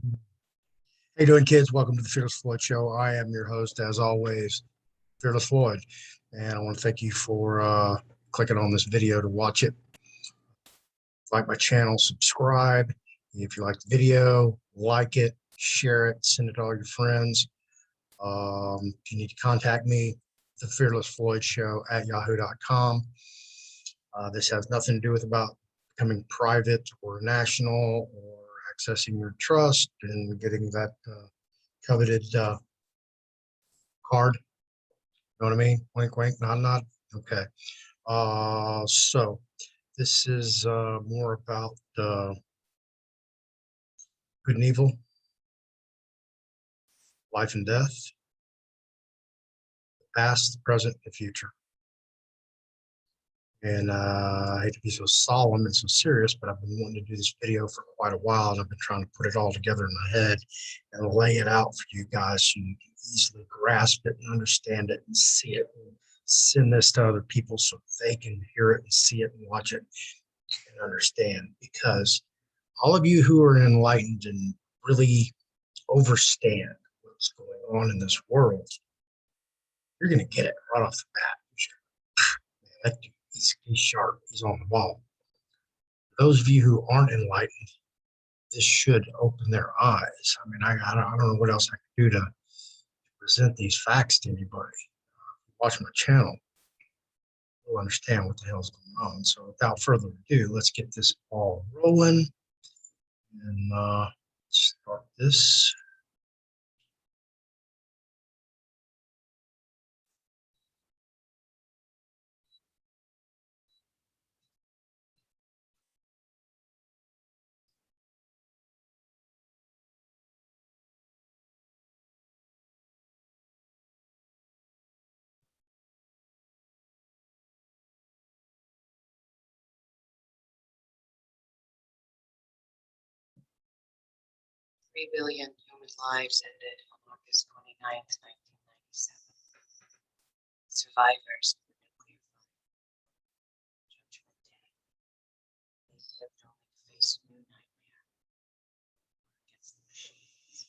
How you doing, kids? Welcome to the Fearless Floyd Show. I am your host, as always, Fearless Floyd, and I want to thank you for clicking on this video to watch it. Like my channel, subscribe. If you like the video, like it, share it, send it to all your friends. If you need to contact me, TheFearlessFloydShow at yahoo.com. This has nothing to do with about becoming private or national or accessing your trust and getting that coveted card. You know what I mean? Wink, wink, nod, nod. Okay. So this is more about good and evil, life and death, the past, the present, the future. And I hate to be so solemn and so serious, but I've been wanting to do this video for quite a while, and I've been trying to put it all together in my head and lay it out for you guys so you can easily grasp it and understand it and see it and send this to other people so they can hear it and see it and watch it and understand. Because all of you who are enlightened and really understand what's going on in this world, you're going to get it right off the bat. Man, he's sharp. He's on the ball. For those of you who aren't enlightened, this should open their eyes. I mean, I don't know what else I could do to present these facts to anybody. Watch my channel, you'll understand what the hell's going on. So without further ado, let's get this ball rolling and start this. Three billion human lives ended on August 29th, 1997. Survivors of the nuclear fire. Judgment Day. They lived only to face a new nightmare against the machines.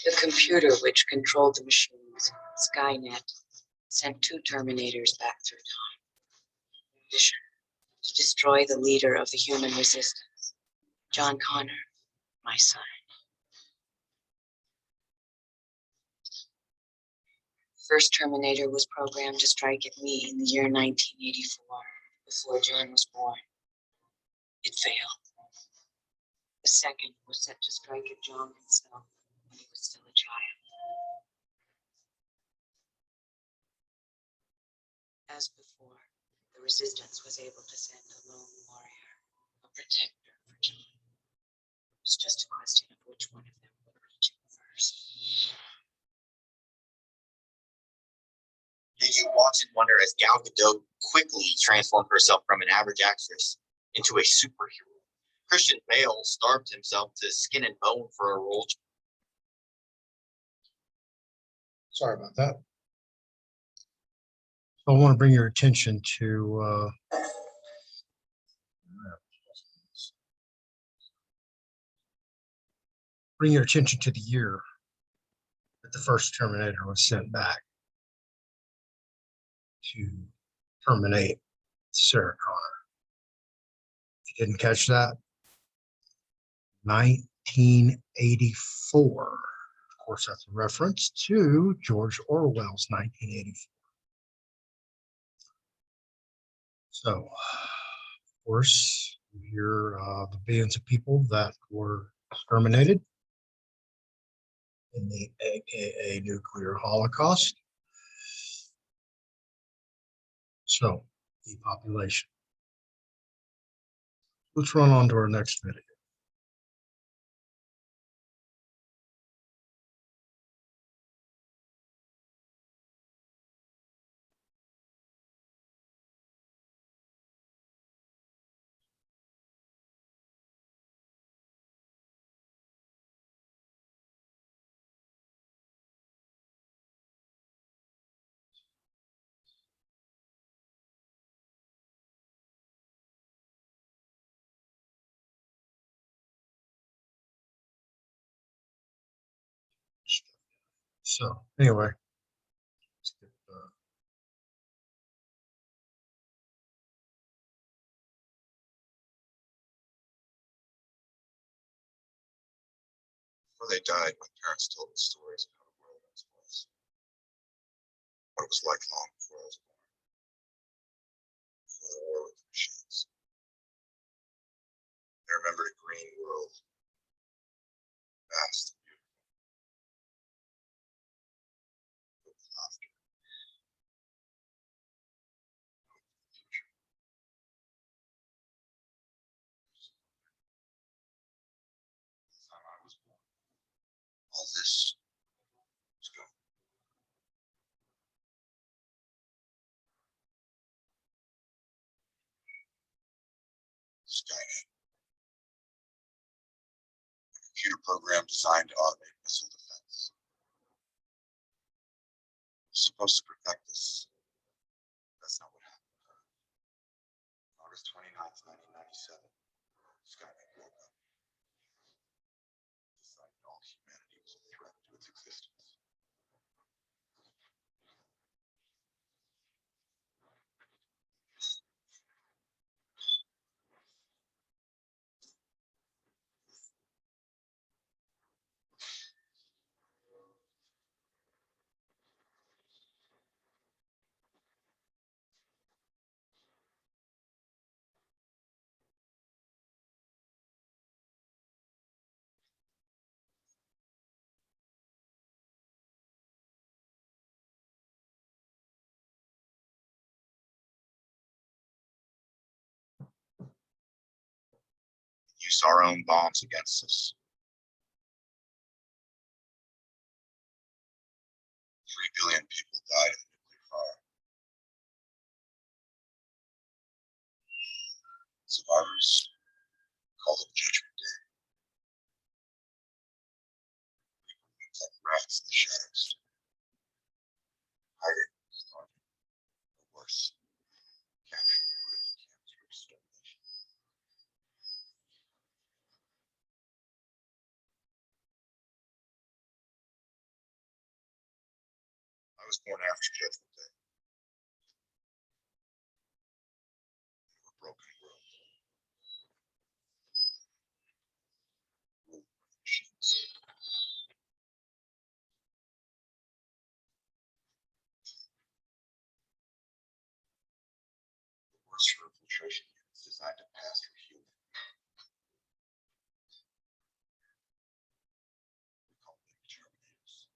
The computer which controlled the machines, Skynet, sent two Terminators back through time. Mission to destroy the leader of the human resistance, John Connor, my son. The first Terminator was programmed to strike at me in the year 1984, before John was born. It failed. The second was set to strike at John himself when he was still a child. As before, the resistance was able to send a lone warrior, a protector for John. It was just a question of which one of them would reach him first. Did you watch and wonder as Gal Gadot quickly transformed herself from an average actress into a superhero? Christian Bale starved himself to skin and bone for a role. Sorry about that. I want to bring your attention to bring your attention to the year that the first Terminator was sent back to terminate Sarah Connor. If you didn't catch that, 1984. Of course, that's a reference to George Orwell's 1984. So, of course, you hear the billions of people that were exterminated in the AKA nuclear holocaust. So, depopulation. Let's run on to our next video. So, anyway, let's get, Before they died, my parents told me stories of how the world once was. What it was like long before I was born. Before the war with the machines. They remembered a green world. Vast and beautiful. Filled with laughter. Hope for the future. The time I was born, all this was gone. Skynet. A computer program designed to automate missile defense. It was supposed to protect us. That's not what happened. August 29th, 1997, Skynet woke up. Decided all humanity was a threat to its existence. Used our own bombs against us. 3 billion people died in the nuclear fire. Survivors called it Judgment Day. People moved like rats in the shadows, hiding, starving, or worse, captured and put into camps for extermination. I was born after Judgment Day. In a broken world. Ruled by machines. The worst for infiltration units designed to pass for human. We call them Terminators.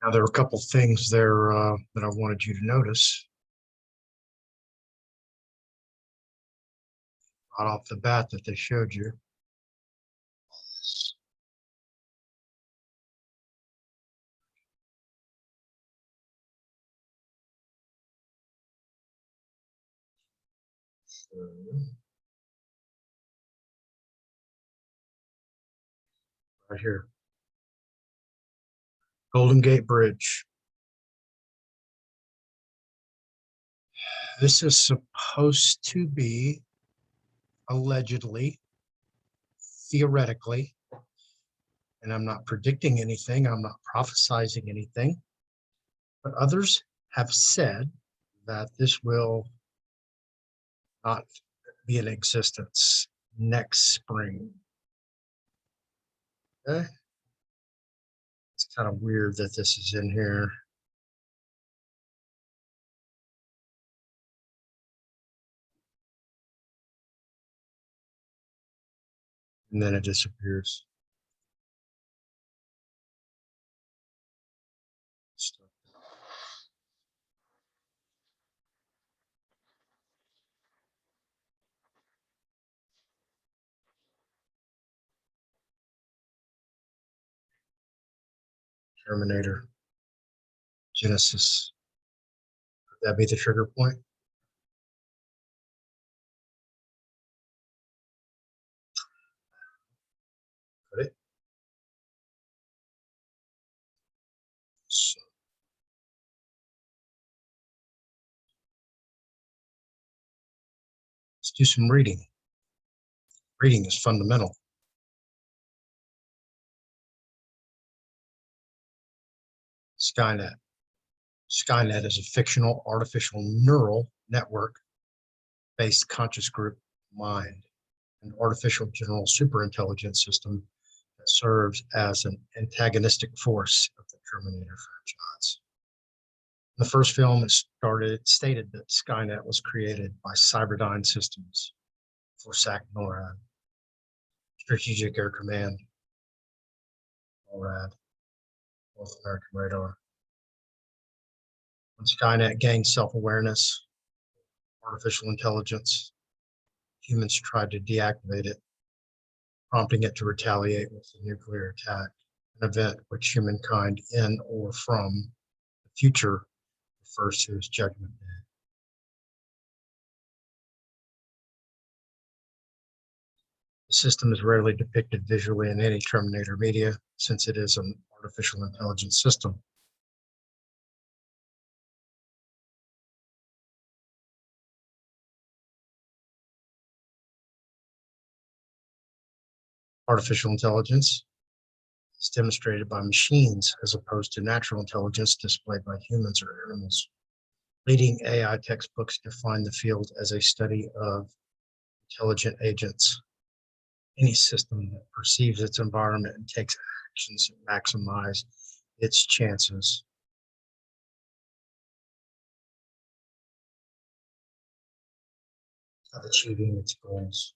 now, there are a couple things there that I wanted you to notice right off the bat that they showed you. All this. Right here. Golden Gate Bridge. This is supposed to be, allegedly, theoretically, and I'm not predicting anything, I'm not prophesizing anything, but others have said that this will not be in existence next spring. Okay. It's kind of weird that this is in here. And then it disappears. Terminator. Genesis. Could that be the trigger point? Could it? So, let's do some reading. Reading is fundamental. Skynet. Skynet is a fictional artificial neural network based conscious group mind, an artificial general superintelligence system that serves as an antagonistic force of the Terminator franchise. In the first film, it stated that Skynet was created by Cyberdyne Systems for SAC NORAD, Strategic Air Command, NORAD, North American Radar. When Skynet gained self-awareness, artificial intelligence, humans tried to deactivate it, prompting it to retaliate with a nuclear attack, an event which humankind in or from the future refers to as Judgment Day. The system is rarely depicted visually in any Terminator media since it is an artificial intelligence system. Artificial intelligence is demonstrated by machines as opposed to natural intelligence displayed by humans or animals. Leading AI textbooks define the field as a study of intelligent agents. Any system that perceives its environment and takes actions that maximize its chances of achieving its goals.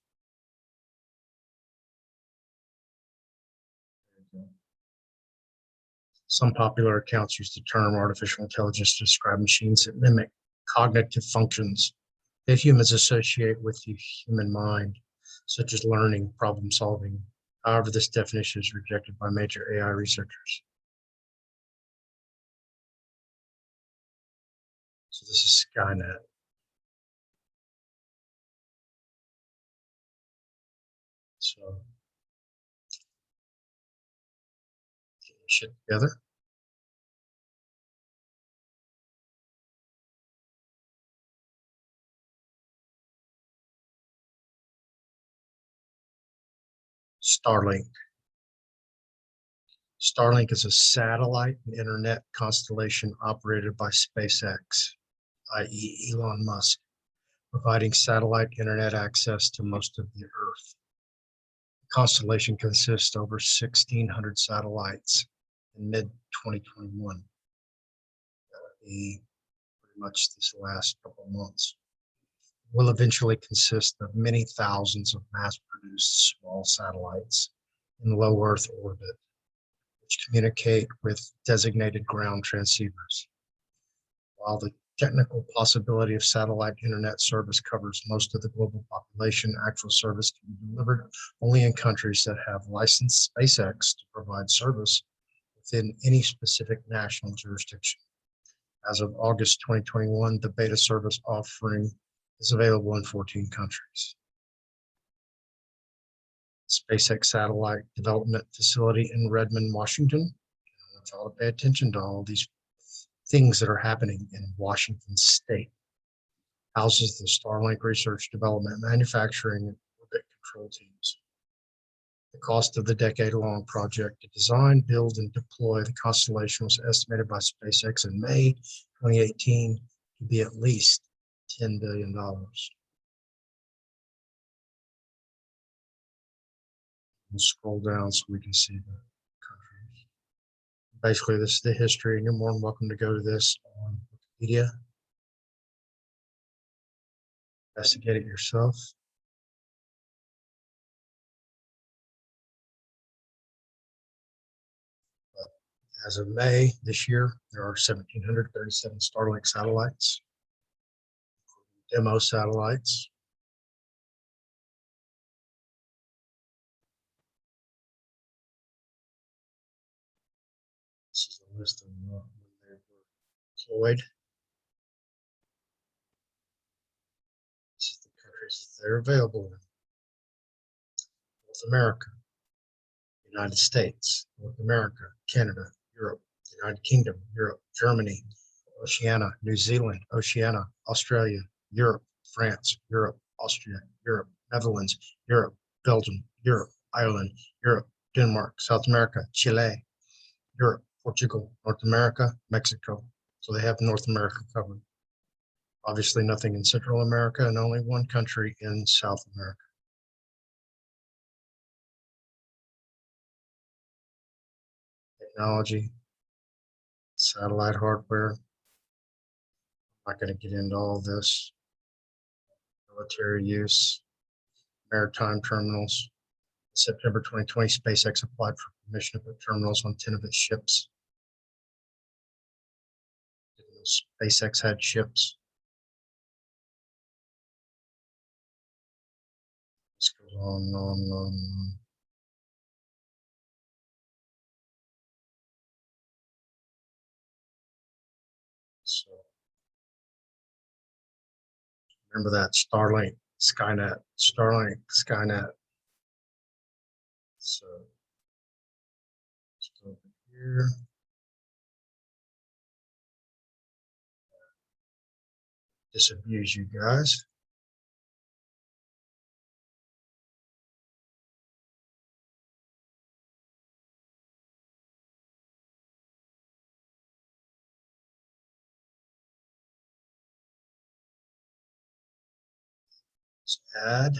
Some popular accounts use the term artificial intelligence to describe machines that mimic cognitive functions that humans associate with the human mind, such as learning, problem solving. However, this definition is rejected by major AI researchers. So this is Skynet. So get this shit together. Starlink. Starlink is a satellite and internet constellation operated by SpaceX, i.e. Elon Musk, providing satellite internet access to most of the Earth. The constellation consists of over 1,600 satellites in mid-2021. That would be pretty much this last couple of months. Will eventually consist of many thousands of mass-produced small satellites in low Earth orbit, which communicate with designated ground transceivers. While the technical possibility of satellite internet service covers most of the global population, actual service can be delivered only in countries that have licensed SpaceX to provide service within any specific national jurisdiction. As of August 2021, the beta service offering is available in 14 countries. SpaceX Satellite Development Facility in Redmond, Washington. I want y'all to pay attention to all these things that are happening in Washington State. Houses the Starlink Research Development, Manufacturing, and Orbit Control teams. The cost of the decade-long project to design, build, and deploy the constellation was estimated by SpaceX in May 2018 to be at least $10 billion. We'll scroll down so we can see the countries. Basically, this is the history, and you're more than welcome to go to this on Wikipedia. Investigate it yourself. As of May this year, there are 1,737 Starlink satellites, demo satellites. This is a list of when they were deployed. This is the countries that they're available in. North America, United States, North America, Canada, Europe, United Kingdom, Europe, Germany, Oceania, New Zealand, Oceania, Australia, Europe, France, Europe, Austria, Europe, Netherlands, Europe, Belgium, Europe, Ireland, Europe, Denmark, South America, Chile, Europe, Portugal, North America, Mexico. So they have North America covered. Obviously nothing in Central America and only one country in South America. Technology, satellite hardware. I'm not going to get into all this. Military use, maritime terminals. In September 2020, SpaceX applied for permission to put terminals on 10 of its ships. SpaceX had ships. This goes on and on and on and on. So remember that Starlink, Skynet, Starlink, Skynet. So let's go over here. Disabuse you guys. Let's add.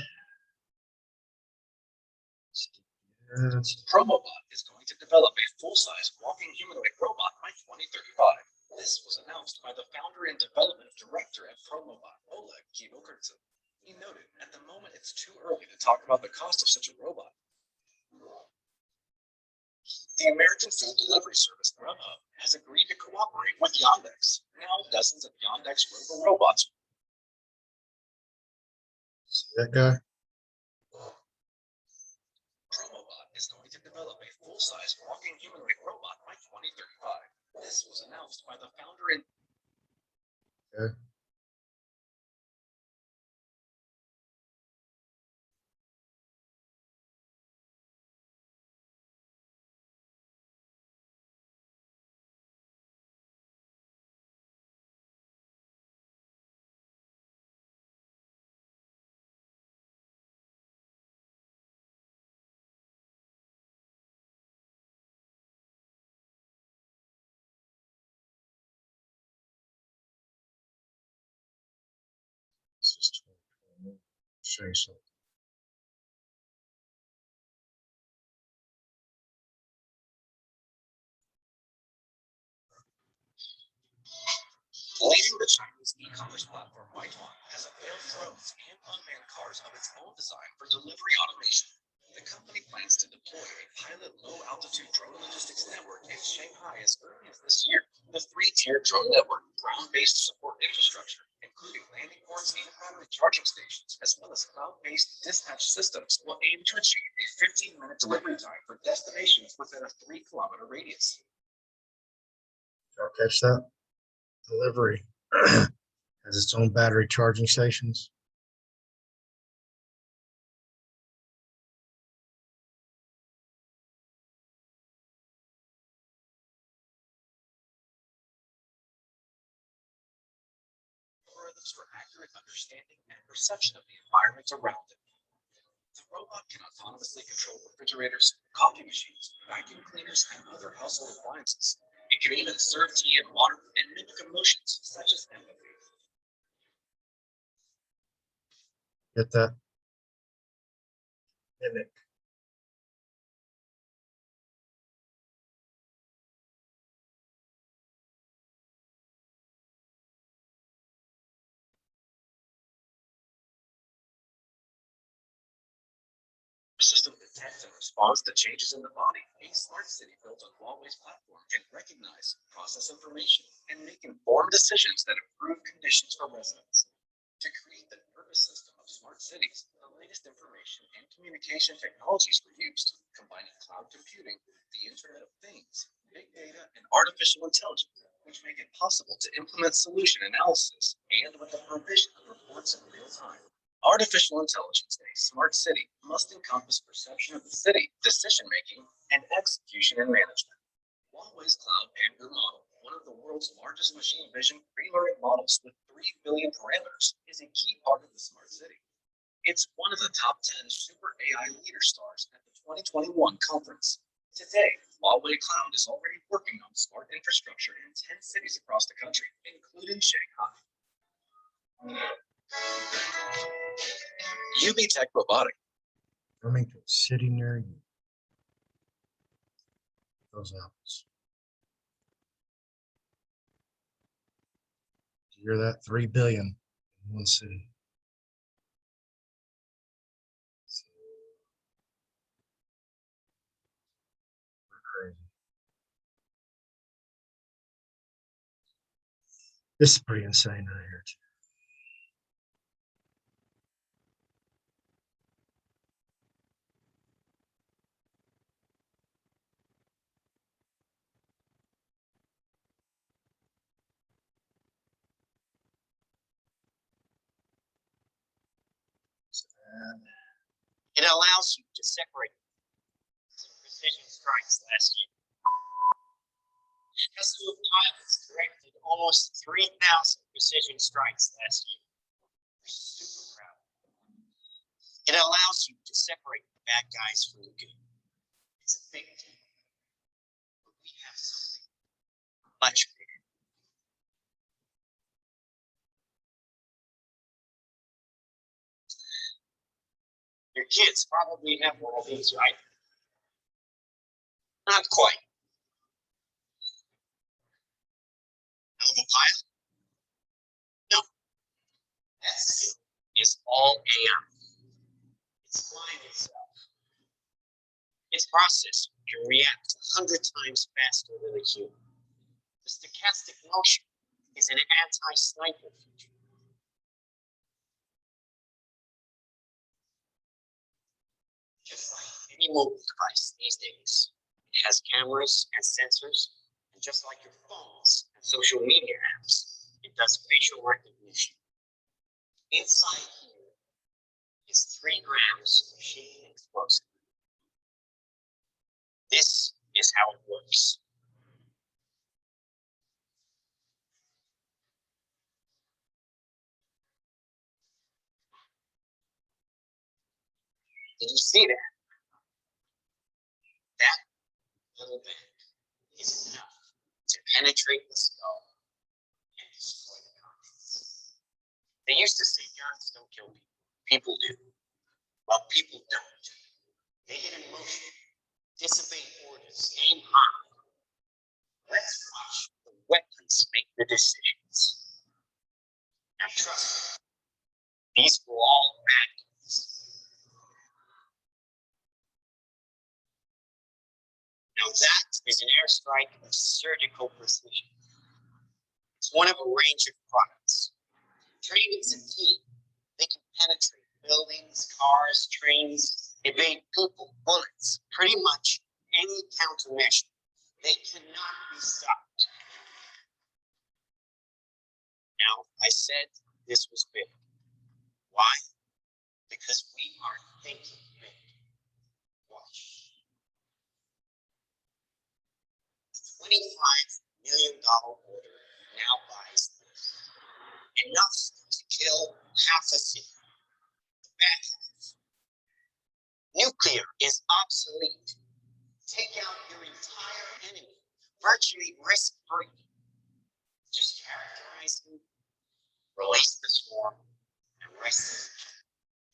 Promobot is going to develop a full-size walking humanoid robot by 2035. This was announced by the founder and development director at Promobot, Oleg Kibokurtsev. He noted, at the moment it's too early to talk about the cost of such a robot. The American food delivery service Grubhub has agreed to cooperate with Yandex. Now dozens of Yandex robots. See that guy? Promobot is going to develop a full-size walking humanoid robot by 2035. This was announced by the founder and Okay. This is 2021. Show you something. leading the Chinese e-commerce platform Meituan has availed drones and unmanned cars of its own design for delivery automation. The company plans to deploy a pilot low-altitude drone logistics network in Shanghai as early as this year. The three-tiered drone network, ground-based support infrastructure, including landing ports and battery charging stations, as well as cloud-based dispatch systems, will aim to achieve a 15-minute delivery time for destinations within a 3-kilometer radius. Y'all catch that? Delivery. Has its own battery charging stations. Algorithms for accurate understanding and perception of the environment around it. The robot can autonomously control refrigerators, coffee machines, vacuum cleaners, and other household appliances. It can even serve tea and water and mimic emotions such as empathy. Get that? Mimic. The system detects and responds to changes in the body. A smart city built on Huawei's platform can recognize, process information, and make informed decisions that improve conditions for residents. To create the nervous system of smart cities, the latest information and communication technologies were used, combining cloud computing, the Internet of Things, big data, and artificial intelligence, which make it possible to implement solution analysis and with the provision of reports in real time. Artificial intelligence in a smart city must encompass perception of the city, decision-making, and execution and management. Huawei's Cloud Pangu model, one of the world's largest machine vision pre-learning models with 3 billion parameters, is a key part of the smart city. It's one of the top 10 super AI leader stars at the 2021 conference. Today, Huawei Cloud is already working on smart infrastructure in 10 cities across the country, including Shanghai. UB Tech Robotic. Coming to a city near you. Those apples. Did you hear that? 3 billion in one city. We're crazy. This is pretty insane right here too. It allows you to separate some precision strikes last year. A team of pilots directed almost 3,000 precision strikes last year. We're super proud. It allows you to separate the bad guys from the good. It's a big deal. But we have something much bigger. Your kids probably have one of these, right? Not quite. Of a pilot? No. That skill is all AI. It's flying itself. Its processor can react 100 times faster than a human. The stochastic motion is an anti-sniper feature. Just like any mobile device these days, it has cameras and sensors, and just like your phones and social media apps, it does facial recognition. Inside here is 3 grams of shaking explosive. This is how it works. Did you see that? That little bit is enough to penetrate the skull and destroy the conscience. They used to say guns don't kill people. People do. Well, people don't. They get in motion, disobey orders, aim high. Let's watch the weapons make the decisions. Now trust me, these were all bad guys. Now that is an airstrike of surgical precision. It's one of a range of products. Trained as a team, they can penetrate buildings, cars, trains, evade people, bullets, pretty much any countermeasure. They cannot be stopped. Now, I said this was big. Why? Because we are thinking big. Watch. $25 million order now buys this. Enough to kill half a city. The bad half. Nuclear is obsolete. Take out your entire enemy, virtually risk-free. Just characterize them, release the swarm, and rest.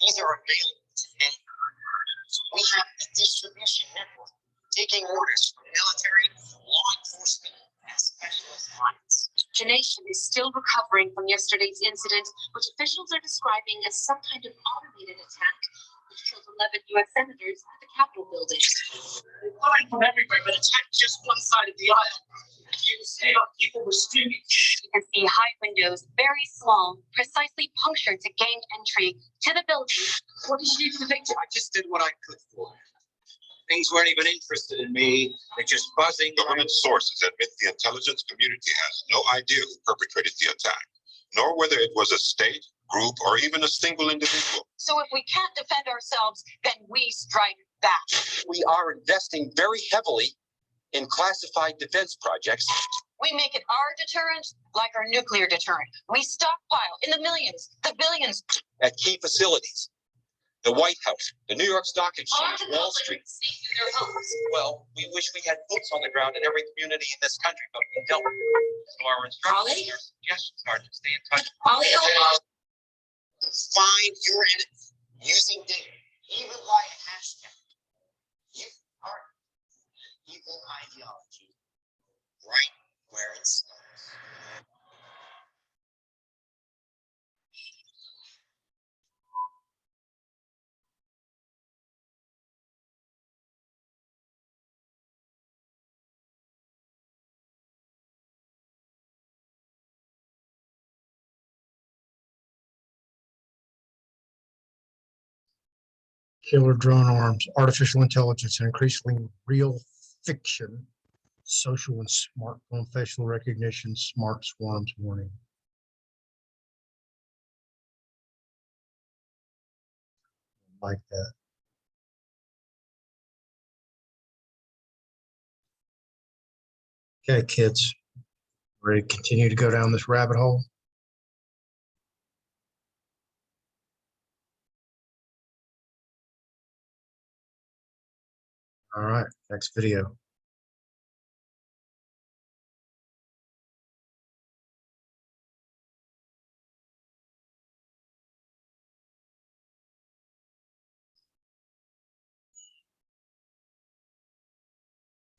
These are available to many. We have a distribution network taking orders from military, law enforcement, and specialist lines. The nation is still recovering from yesterday's incident, which officials are describing as some kind of automated attack, which killed 11 U.S. senators at the Capitol building. They're flying from everywhere, but attacked just one side of the aisle. You can see how people were screaming. You can see high windows, very small, precisely punctured to gain entry to the building. What did you think? I just did what I could for it. Things weren't even interested in me. They're just buzzing. Government sources admit the intelligence community has no idea who perpetrated the attack, nor whether it was a state, group, or even a single individual. So if we can't defend ourselves, then we strike back. We are investing very heavily in classified defense projects. We make it our deterrent like our nuclear deterrent. We stockpile in the millions, the billions. At key facilities. The White House, the New York Stock Exchange, Wall Street. Well, we wish we had boots on the ground in every community in this country, but we don't. So our instructions, our suggestions are to stay in touch. Find your enemy using data, even by a hashtag. You are evil ideology right where it starts. Killer drone arms, artificial intelligence, and increasingly real fiction, social and smartphone facial recognition, smart swarms warning. Like that. Okay, kids, ready to continue to go down this rabbit hole? All right, next video.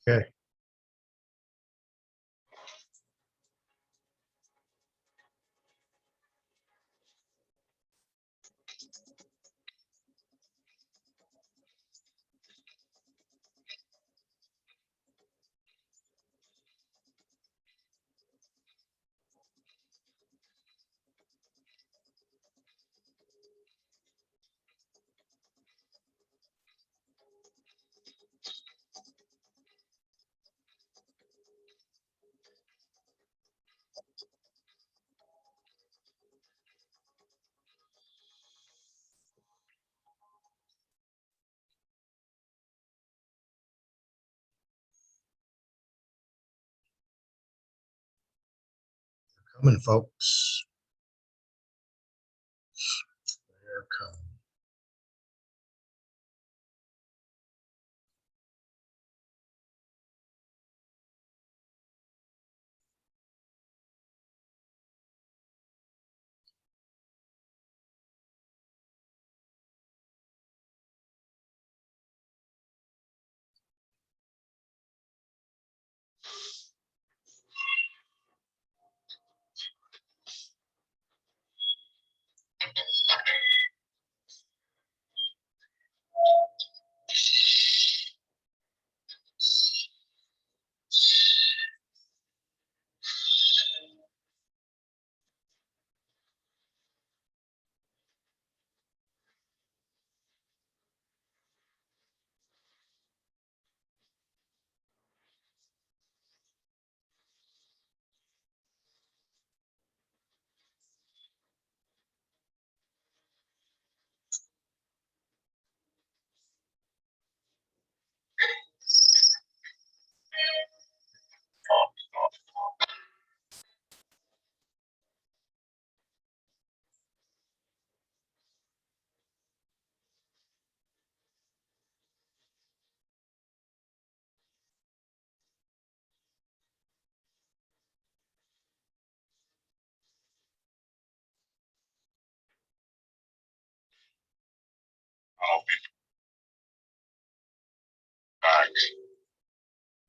Okay. Coming, folks. They're coming.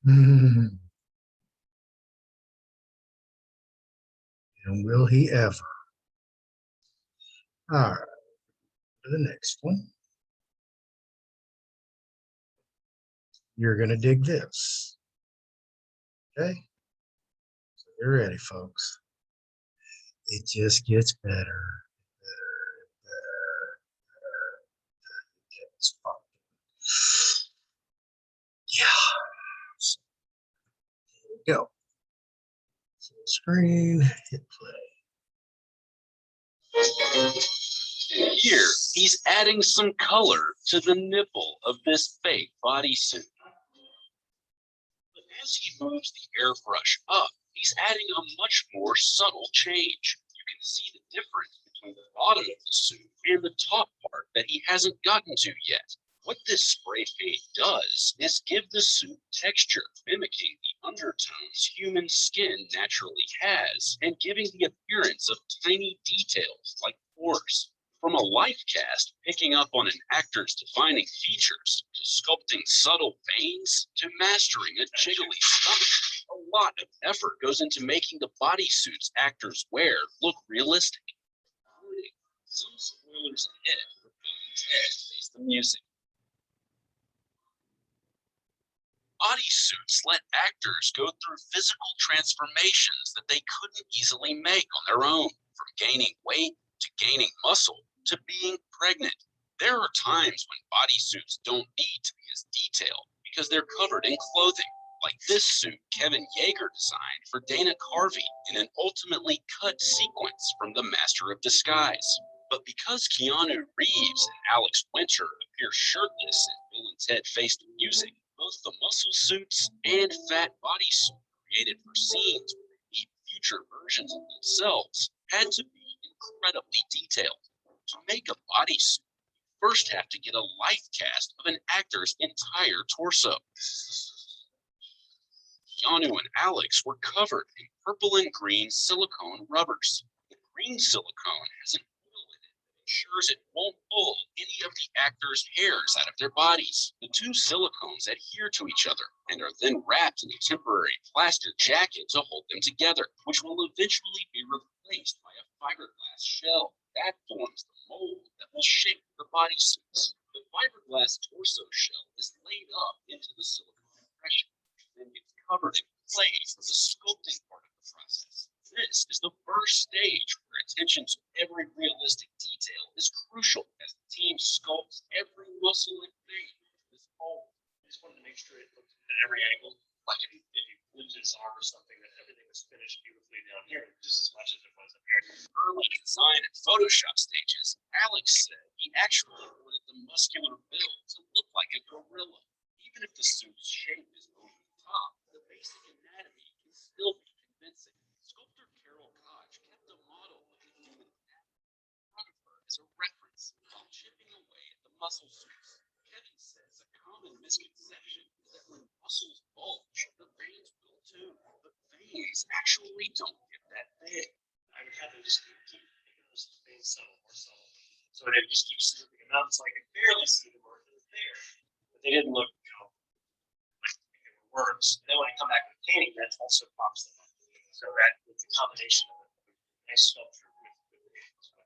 And will he ever? All right, to the next one. You're going to dig this. Okay? So you're ready, folks. It just gets better. It's fun. Yeah. So here we go. Full screen, hit play. Here, he's adding some color to the nipple of this fake bodysuit. But as he moves the airbrush up, he's adding a much more subtle change. You can see the difference between the bottom of the suit and the top part that he hasn't gotten to yet. What this spray paint does is give the suit texture, mimicking the undertones human skin naturally has, and giving the appearance of tiny details like pores. From a life cast picking up on an actor's defining features, to sculpting subtle veins, to mastering a jiggly stomach, a lot of effort goes into making the bodysuits actors wear look realistic. Some spoilers ahead for Bill and Ted Face the Music. Bodysuits let actors go through physical transformations that they couldn't easily make on their own, from gaining weight to gaining muscle to being pregnant. There are times when bodysuits don't need to be as detailed because they're covered in clothing, like this suit Kevin Yeager designed for Dana Carvey in an ultimately cut sequence from The Master of Disguise. But because Keanu Reeves and Alex Winter appear shirtless in Bill and Ted Face the Music, both the muscle suits and fat bodysuit created for scenes where they meet future versions of themselves had to be incredibly detailed. To make a bodysuit, you first have to get a life cast of an actor's entire torso. Keanu and Alex were covered in purple and green silicone rubbers. The green silicone has an oil in it that ensures it won't pull any of the actors' hairs out of their bodies. The two silicones adhere to each other and are then wrapped in a temporary plastic jacket to hold them together, which will eventually be replaced by a fiberglass shell. That forms the mold that will shape the bodysuits. The fiberglass torso shell is laid up into the silicone impression, which then gets covered in clay for the sculpting part of the process. This is the first stage where attention to every realistic detail is crucial as the team sculpts every muscle and vein of this mold. I just wanted to make sure it looked at every angle, like if you lose his arm or something, that everything was finished beautifully down here, just as much as it was up here. Early design and Photoshop stages, Alex said he actually wanted the muscular build to look like a gorilla. Even if the suit's shape is over the top, the basic anatomy can still be convincing. Sculptor Carol Koch kept a model of a human anatomy as a reference while chipping away at the muscle suits. Kevin says a common misconception is that when muscles bulge, the veins will too. But veins actually don't get that big. I would have them just keep making those veins subtle, more subtle. So they just keep scooping them out. So I could barely see them where they're there. But they didn't look, like they were worms. And then when I come back with painting, that also pops them up. So that it's a combination of a nice sculpture with the veins.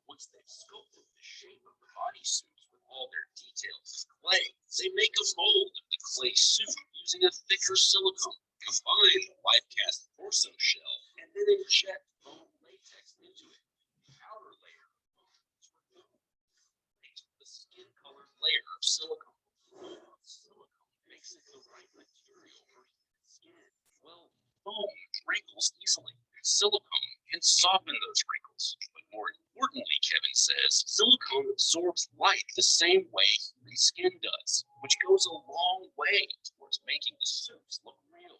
Once they've sculpted the shape of the bodysuits with all their details as clay, they make a mold of the clay suit using a thicker silicone. Combine the life cast torso shell and then inject foam latex into it. The outer layer of foam is removed. The skin colored layer of silicone. Silicone makes it the right material for human skin. Well, foam wrinkles easily. Silicone can soften those wrinkles. But more importantly, Kevin says, silicone absorbs light the same way human skin does, which goes a long way towards making the suits look real.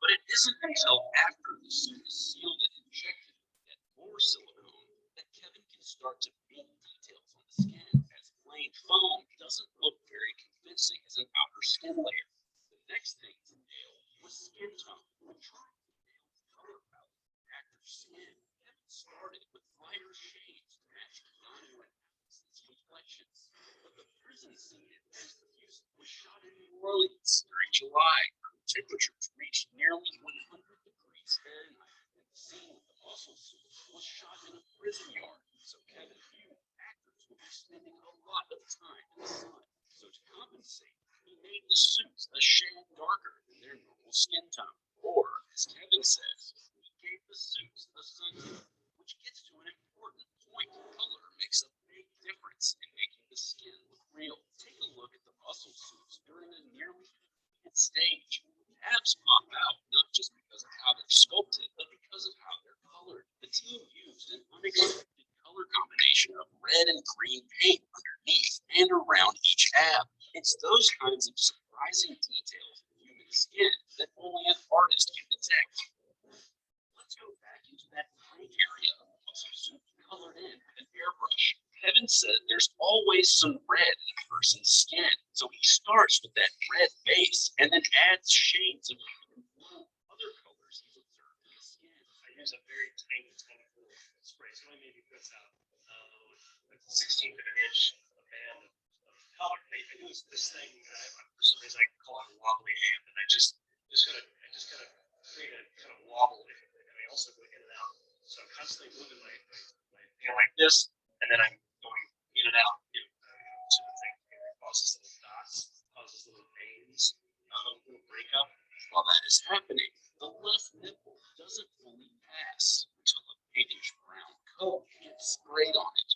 But it isn't until after the suit is sealed and injected with more silicone that Kevin can start to paint details on the skin, as plain foam doesn't look very convincing as an outer skin layer. The next thing to nail was skin tone. Trying to nail the color palette of the actor's skin, Kevin started with lighter shades to match Keanu and Alex's complexions. But the prison scene in Face the Music was shot in New Orleans during temperatures reached nearly 100 degrees Fahrenheit. And the scene with the muscle suit was shot in a prison yard, so Kevin knew actors would be spending a lot of time in the sun. So to compensate, he made the suits a shade darker than their normal skin tone. Or, as Kevin says, he gave the suits a sun tone, which gets to an important point. Color makes a big difference in making the skin look real. Take a look at the muscle suits during a nearly completed stage. The abs pop out not just because of how they're sculpted, but because of how they're colored. The team used an unexpected color combination of red and green paint underneath and around each ab. It's those kinds of surprising details in human skin that only an artist can detect. Let's go back into that gray area of the muscle suit colored in with an airbrush. Kevin said there's always some red in a person's skin, so he starts with that red base and then adds shades of other colors he's observed in the skin. I use a very tiny spray, so only maybe puts out like 16th of an inch band of color. I do this thing, for some reason I call it a wobbly amp, and I just kind of create a kind of wobble, and I also go in and out. So I'm constantly moving my hand like this, and then I'm going in and out, to the thing. It causes little dots, causes little veins, little breakup. While that is happening, the left nipple doesn't fully pass until a pinkish brown coat gets sprayed on it.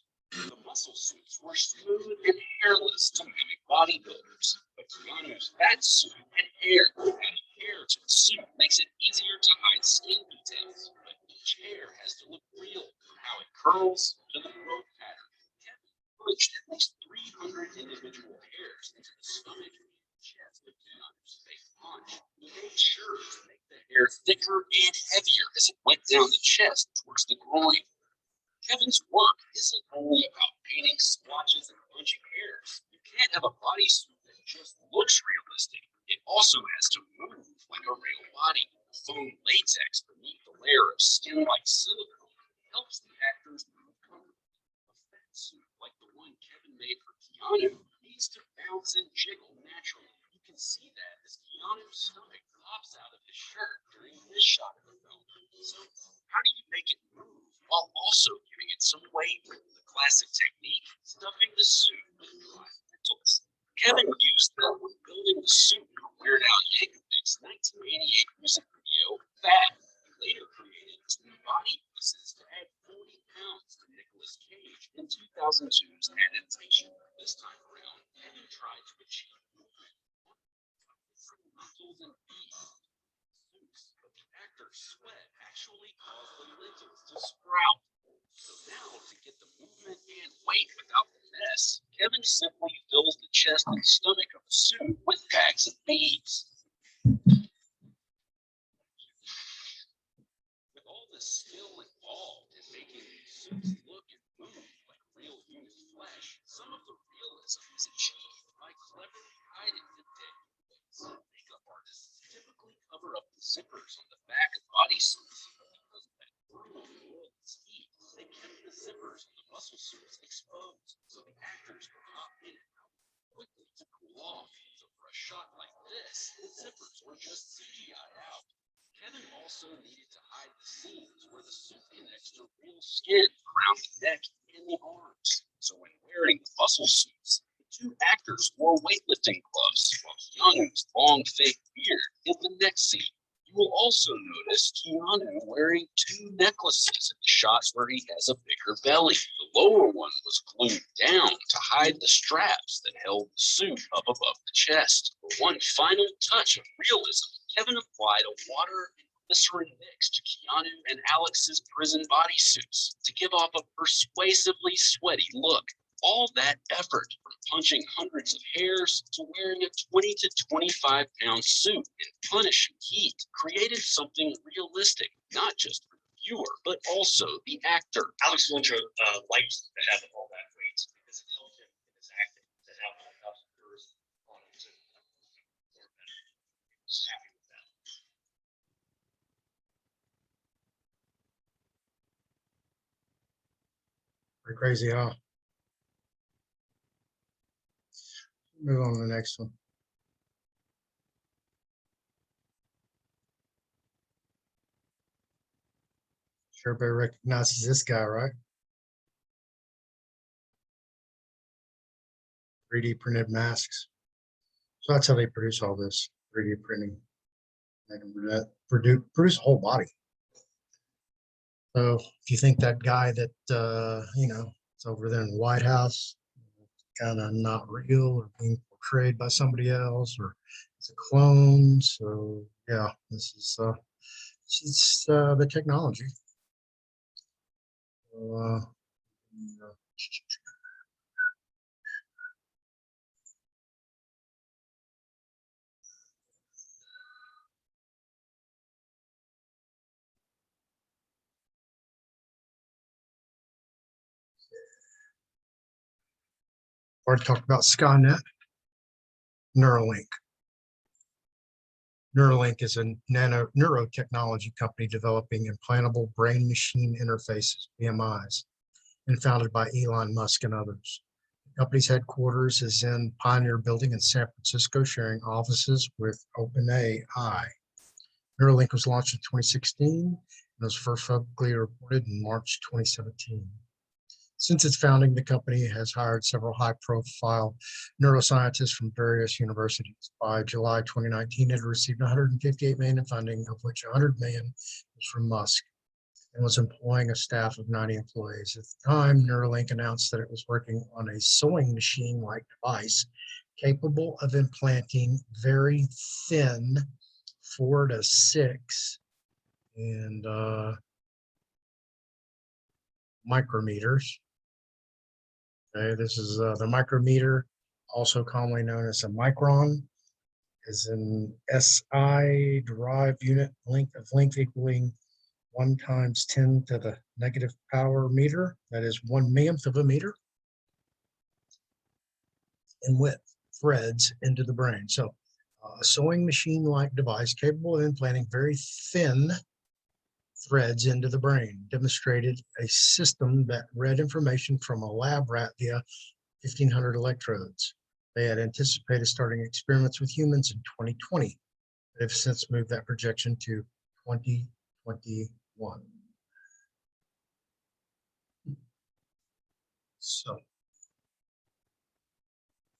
The muscle suits were smooth and hairless to mimic bodybuilders, but Keanu's fat suit had hair. Adding hair to the suit makes it easier to hide skin details, but each hair has to look real, from how it curls to the growth pattern. Kevin punched at least 300 individual hairs into the stomach and chest of Keanu's fake punch. He made sure to make the hair thicker and heavier as it went down the chest towards the groin. Kevin's work isn't only about painting splotches and punching hairs. You can't have a bodysuit that just looks realistic. It also has to move like a real body. Foam latex beneath the layer of skin-like silicone helps the actors move comfortably. A fat suit like the one Kevin made for Keanu needs to bounce and jiggle naturally. You can see that as Keanu's stomach pops out of his shirt during this shot of the film. So how do you make it move while also giving it some weight? The classic technique, stuffing the suit with dry lentils. Kevin used them when building the suit for Weird Al Yankovic's 1988 music video, Fat. He later created two body pieces to add 40 pounds to Nicolas Cage in 2002's adaptation. This time around, Kevin tried to achieve movement from muscles and beef suits, but the actor's sweat actually caused the lentils to sprout. So now, to get the movement and weight without the mess, Kevin simply fills the chest and stomach of the suit with bags of beads. With all the skill involved in making these suits look and move like real human flesh, some of the realism is achieved by cleverly hiding the dead ways. Makeup artists typically cover up the zippers on the back of bodysuits, but because of that brutal world's heat, they kept the zippers on the muscle suits exposed, so the actors could hop in and out quickly to cool off. So for a shot like this, the zippers were just CGI'd out. Kevin also needed to hide the seams where the suit connects to real skin around the neck and the arms. So when wearing the muscle suits, the two actors wore weightlifting gloves, while Keanu's long fake beard hid the next scene. You will also notice Keanu wearing two necklaces in the shots where he has a bigger belly. The lower one was glued down to hide the straps that held the suit up above the chest. For one final touch of realism, Kevin applied a water and glycerin mix to Keanu and Alex's prison bodysuits to give off a persuasively sweaty look. All that effort, from punching hundreds of hairs to wearing a 20 to 25 pound suit in punishing heat, created something realistic, not just for the viewer, but also the actor. Alex Winter liked to have all that weight because it helped him in his acting to have enough girth on it to perform better. He was happy with that. Pretty crazy, huh? Move on to the next one. Everybody recognizes this guy, right? 3D printed masks. So that's how they produce all this 3D printing. They can produce a whole body. So if you think that guy that, you know, it's over there in the White House, kind of not real or being portrayed by somebody else, or it's a clone. So yeah, this is the technology. So, already talked about Skynet. Neuralink. Neuralink is a neurotechnology company developing implantable brain-machine interfaces, BMIs, and founded by Elon Musk and others. The company's headquarters is in Pioneer Building in San Francisco, sharing offices with OpenAI. Neuralink was launched in 2016 and was first publicly reported in March 2017. Since its founding, the company has hired several high-profile neuroscientists from various universities. By July 2019, it received $158 million in funding, of which $100 million was from Musk, and was employing a staff of 90 employees. At the time, Neuralink announced that it was working on a sewing machine-like device capable of implanting very thin 4 to 6 and micrometers. Okay, this is the micrometer, also commonly known as a micron, is an SI derived unit of length equaling 1 × 10 to the negative power meter. That is 1/millionth of a meter in width, threads into the brain. So a sewing machine-like device capable of implanting very thin threads into the brain, demonstrated a system that read information from a lab rat via 1,500 electrodes. They had anticipated starting experiments with humans in 2020. They've since moved that projection to 2021. So,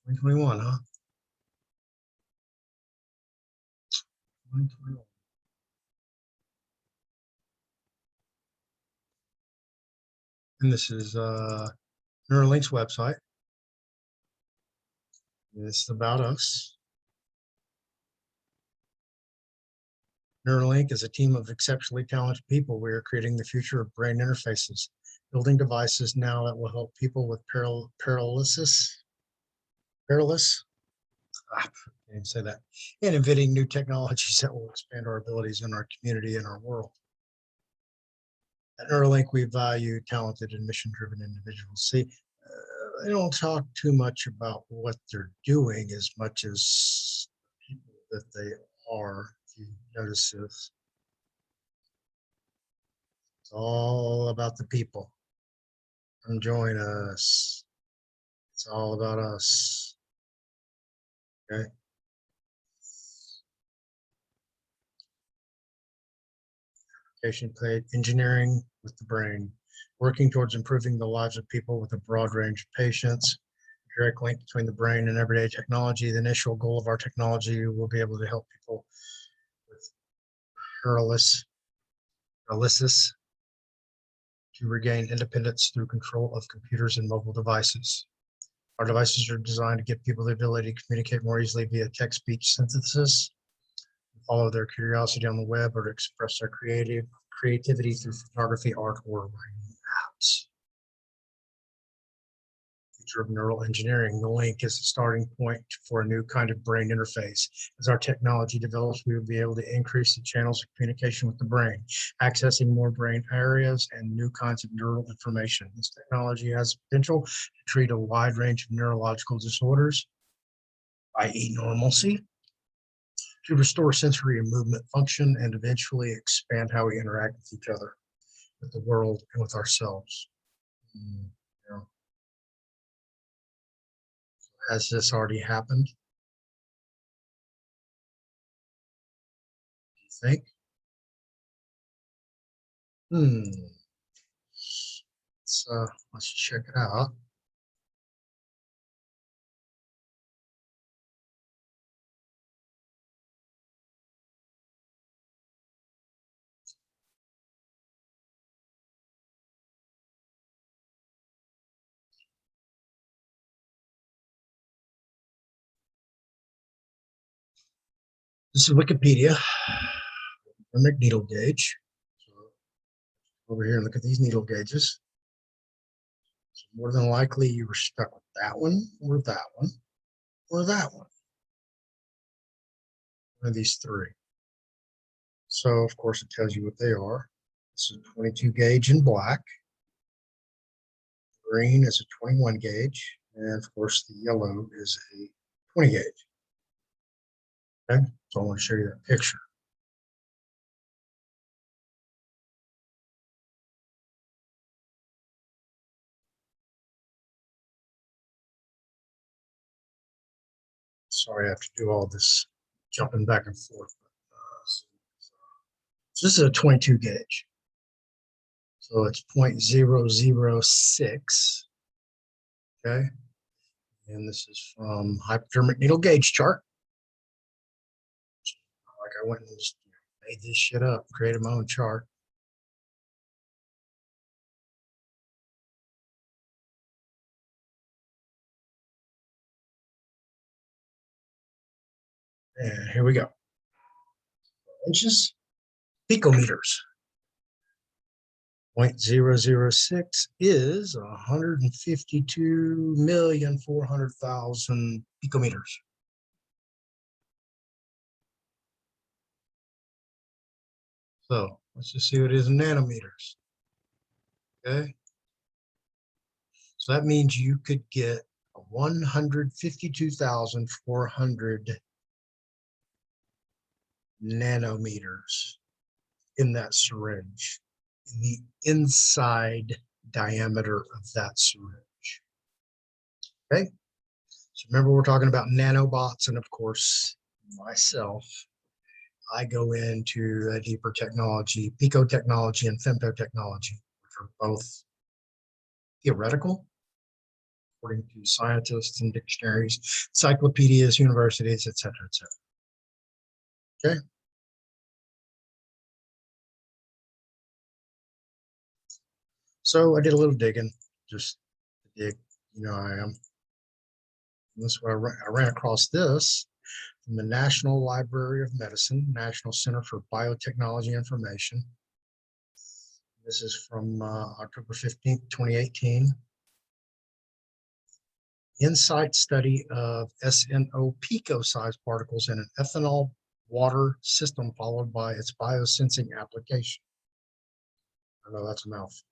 2021, huh? 2021. And this is Neuralink's website. This is about us. Neuralink is a team of exceptionally talented people. We are creating the future of brain interfaces, building devices now that will help people with paralysis. I can't even say that. And inventing new technologies that will expand our abilities in our community and our world. At Neuralink, we value talented and mission-driven individuals. See, they don't talk too much about what they're doing as much as people that they are. If you notice this, it's all about the people. Come join us. It's all about us. Okay. Played engineering with the brain, working towards improving the lives of people with a broad range of patients. Direct link between the brain and everyday technology. The initial goal of our technology will be able to help people with paralysis to regain independence through control of computers and mobile devices. Our devices are designed to give people the ability to communicate more easily via text-speech synthesis, follow their curiosity on the web, or to express their creativity through photography, art, or writing apps. Future of neural engineering. The link is the starting point for a new kind of brain interface. As our technology develops, we will be able to increase the channels of communication with the brain, accessing more brain areas and new kinds of neural information. This technology has the potential to treat a wide range of neurological disorders, i.e. normalcy, to restore sensory and movement function, and eventually expand how we interact with each other, with the world, and with ourselves. Yeah. Has this already happened? Do you think? let's check it out. This is Wikipedia. Thermic needle gauge. So over here, look at these needle gauges. So more than likely, you were stuck with that one, or that one, or that one. One of these three. So of course, it tells you what they are. This is a 22 gauge in black. Green is a 21 gauge, and of course, the yellow is a 20 gauge. Okay, so I want to show you that picture. Sorry, I have to do all this jumping back and forth. So this is a 22 gauge. So it's 0.006. Okay. And this is from hypodermic needle gauge chart. Like I went and just made this shit up, created my own chart. And here we go. Inches, picometers. 0.006 is 152,400,000 picometers. So let's just see what it is in nanometers. Okay. So that means you could get 152,400 nanometers in that syringe, in the inside diameter of that syringe. Okay. So remember, we're talking about nanobots, and of course, myself, I go into a deeper technology, Pico technology and Femto technology, which are both theoretical, according to scientists and dictionaries, encyclopedias, universities, et cetera, et cetera. Okay. So I did a little digging, just to dig, I am. And this is what I ran across this from the National Library of Medicine, National Center for Biotechnology Information. This is from October 15th, 2018. Insight study of SNO pico-sized particles in an ethanol water system followed by its biosensing application. I know that's a mouthful.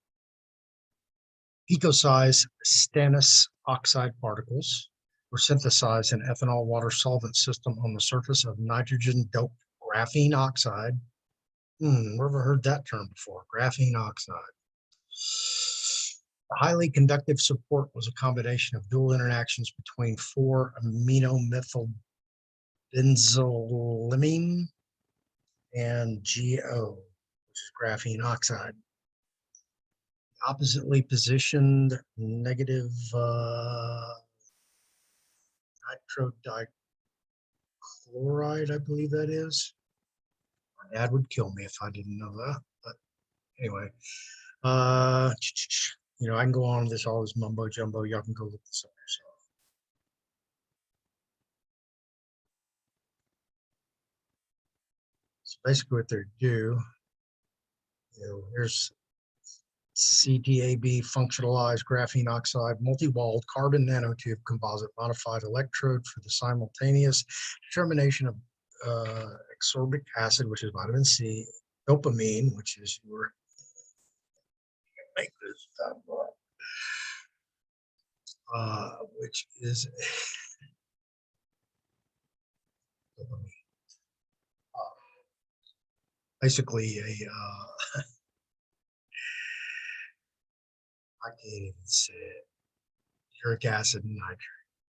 Pico-sized stannous oxide particles were synthesized in ethanol water solvent system on the surface of nitrogen-doped graphene oxide. Never heard that term before, graphene oxide. The highly conductive support was a combination of dual interactions between 4-amino-methyl-benzoylamine and GO, which is graphene oxide. Oppositely positioned negative nitrodichloride, I believe that is. My dad would kill me if I didn't know that. But anyway, I can go on with all this mumbo jumbo. Y'all can go look this up yourself. So basically what they do, here's CDAB functionalized graphene oxide multi-walled carbon nanotube composite modified electrode for the simultaneous determination of ascorbic acid, which is vitamin C, dopamine, which is your make this stuff up, which is basically a I can't even say it. Uric acid and nitrate.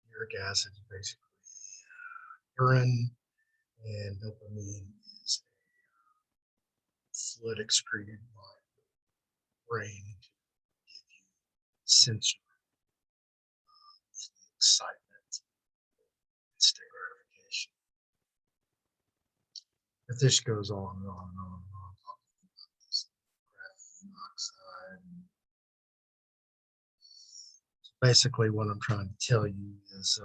Uric acid is basically urine, and dopamine is a fluid excreted by the brain to give you sensor, excitement, instant gratification. But this goes on and on and on and on. Talking about this graphene oxide. Basically, what I'm trying to tell you is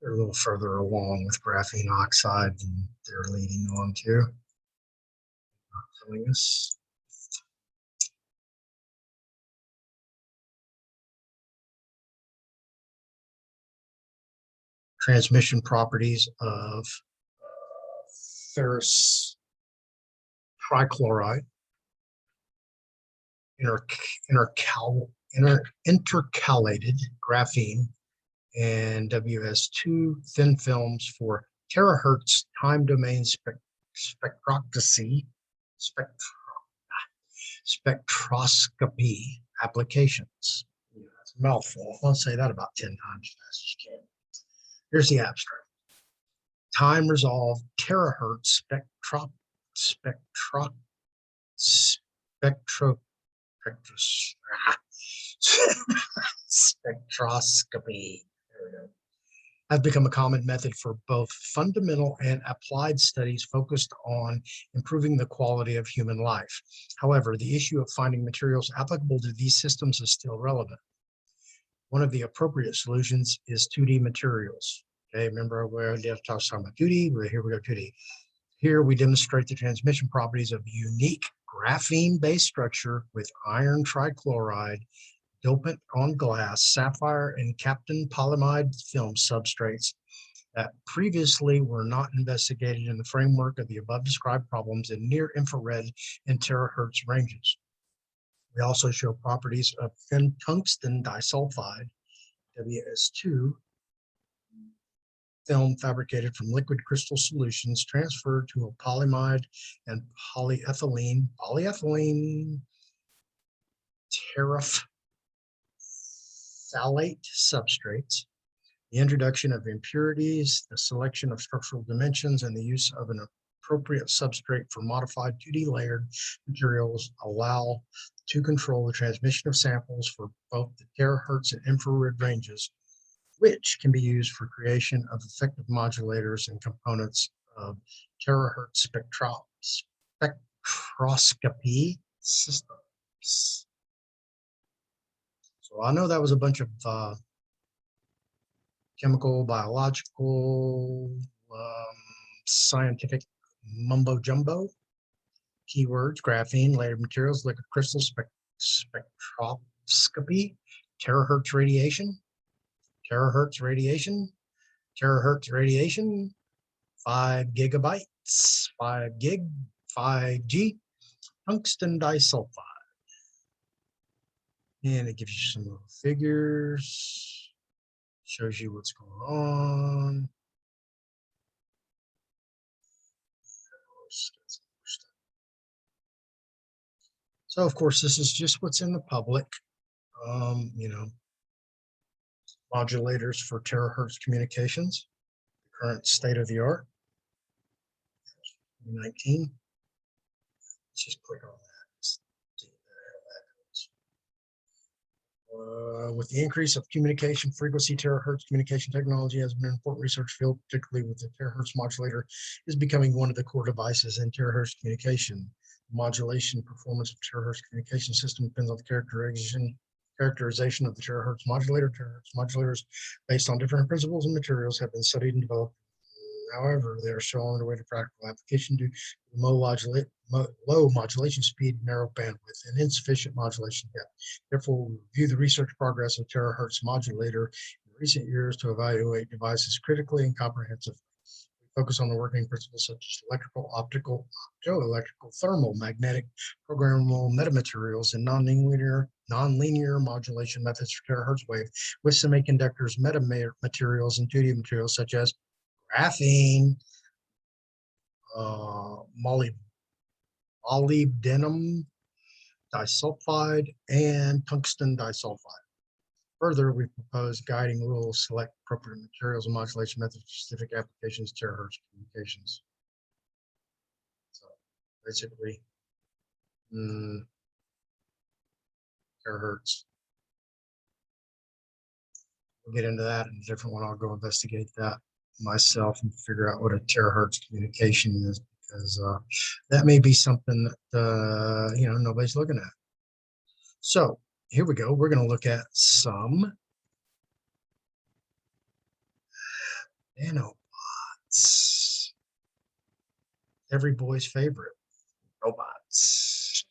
they're a little further along with graphene oxide than they're leading on to. Not telling us. Transmission properties of ferrous trichloride, intercalated graphene, and WS2 thin films for terahertz time domain spectroscopy applications. That's a mouthful. I'll say that about 10 times as fast as you can. Here's the abstract. Time resolved terahertz spectroscopy. There we go. Has become a common method for both fundamental and applied studies focused on improving the quality of human life. However, the issue of finding materials applicable to these systems is still relevant. One of the appropriate solutions is 2D materials. Okay, remember where I was talking about 2D? Here we go, 2D. Here we demonstrate the transmission properties of unique graphene-based structure with iron trichloride, dopant on glass, sapphire, and Kapton polyimide film substrates that previously were not investigated in the framework of the above described problems in near infrared and terahertz ranges. We also show properties of thin tungsten disulfide, WS2, film fabricated from liquid crystal solutions transferred to a polyimide and polyethylene terephthalate substrates, the introduction of impurities, the selection of structural dimensions, and the use of an appropriate substrate for modified 2D layered materials allow to control the transmission of samples for both the terahertz and infrared ranges, which can be used for creation of effective modulators and components of terahertz spectroscopy systems. So I know that was a bunch of chemical, biological, scientific mumbo jumbo. Keywords: graphene, layered materials, liquid crystal, spectroscopy, terahertz radiation, 5 gigabytes, 5 gig, 5G, tungsten disulfide. And it gives you some little figures, shows you what's going on. So of course, this is just what's in the public, you know, modulators for terahertz communications, the current state of the art, 19. Let's just click on that. With the increase of communication frequency, terahertz communication technology has been an important research field, particularly with the terahertz modulator is becoming one of the core devices in terahertz communication. Modulation performance of terahertz communication system depends on the characterization of the terahertz modulator. Terahertz modulators based on different principles and materials have been studied and developed. However, they are still on their way to practical application due to low modulation speed, narrow bandwidth, and insufficient modulation depth. Therefore, we review the research progress of terahertz modulator in recent years to evaluate devices critically and comprehensively. We focus on the working principles such as electrical, optical, optoelectrical, thermal, magnetic, programmable metamaterials, and nonlinear modulation methods for terahertz wave with semiconductors, metamaterials, and 2D materials such as graphene, molybdenum disulfide, and tungsten disulfide. Further, we propose guiding rules, select appropriate materials and modulation methods for specific applications, terahertz communications. So basically, terahertz. We'll get into that in a different one. I'll go investigate that myself and figure out what a terahertz communication is, because that may be something that nobody's looking at. So here we go. We're going to look at some nanobots. Every boy's favorite, robots.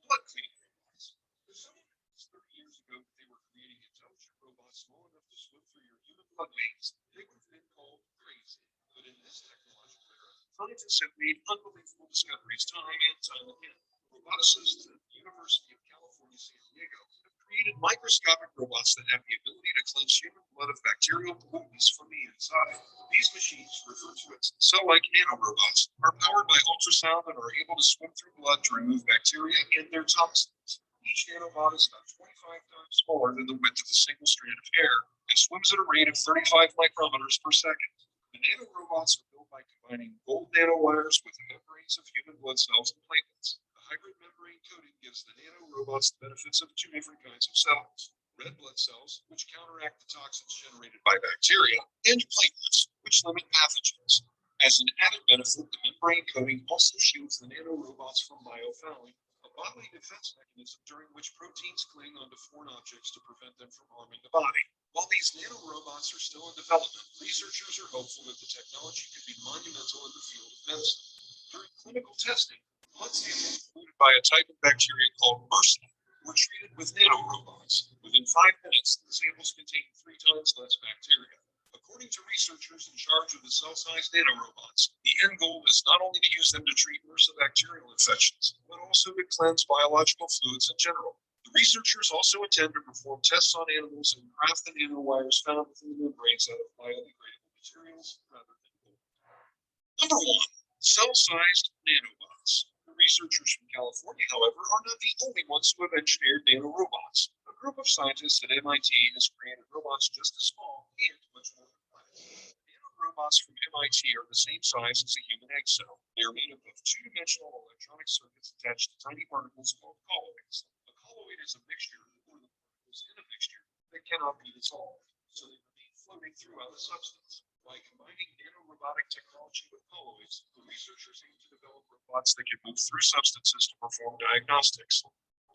Blood cleaning robots. Someone asked 30 years ago that they were creating intelligent robots small enough to swim through your human blood veins. They would have been called crazy. But in this technological era, scientists have made unbelievable discoveries time and time again. Roboticists at the University of California, San Diego have created microscopic robots that have the ability to cleanse human blood of bacterial pollutants from the inside. These machines, referred to as cell-like nanorobots, are powered by ultrasound and are able to swim through blood to remove bacteria and their toxins. Each nanobot is about 25 times smaller than the width of a single strand of hair and swims at a rate of 35 micrometers per second. The nanorobots are built by combining gold nanowires with the membranes of human blood cells and platelets. The hybrid membrane coating gives the nanorobots the benefits of two different kinds of cells: red blood cells, which counteract the toxins generated by bacteria, and platelets, which limit pathogens. As an added benefit, the membrane coating also shields the nanorobots from biofouling, a bodily defense mechanism during which proteins cling onto foreign objects to prevent them from harming the body. While these nanorobots are still in development, researchers are hopeful that the technology could be monumental in the field of medicine. During clinical testing, blood samples polluted by a type of bacteria called MRSA were treated with nanorobots. Within 5 minutes, the samples contained 3 times less bacteria. According to researchers in charge of the cell-sized nanorobots, the end goal is not only to use them to treat MRSA bacterial infections, but also to cleanse biological fluids in general. The researchers also intend to perform tests on animals and craft the nanowires found within the membranes out of biodegradable materials rather than gold. Number 1. Cell-sized nanobots. The researchers from California, however, are not the only ones who have engineered nanorobots. A group of scientists at MIT has created robots just as small and much more complex. Nanorobots from MIT are the same size as a human egg cell. They are made up of 2-dimensional electronic circuits attached to tiny particles called colloids. A colloid is a mixture or the particles in a mixture that cannot be dissolved, so they remain floating throughout a substance. By combining nanorobotic technology with colloids, the researchers aim to develop robots that can move through substances to perform diagnostics.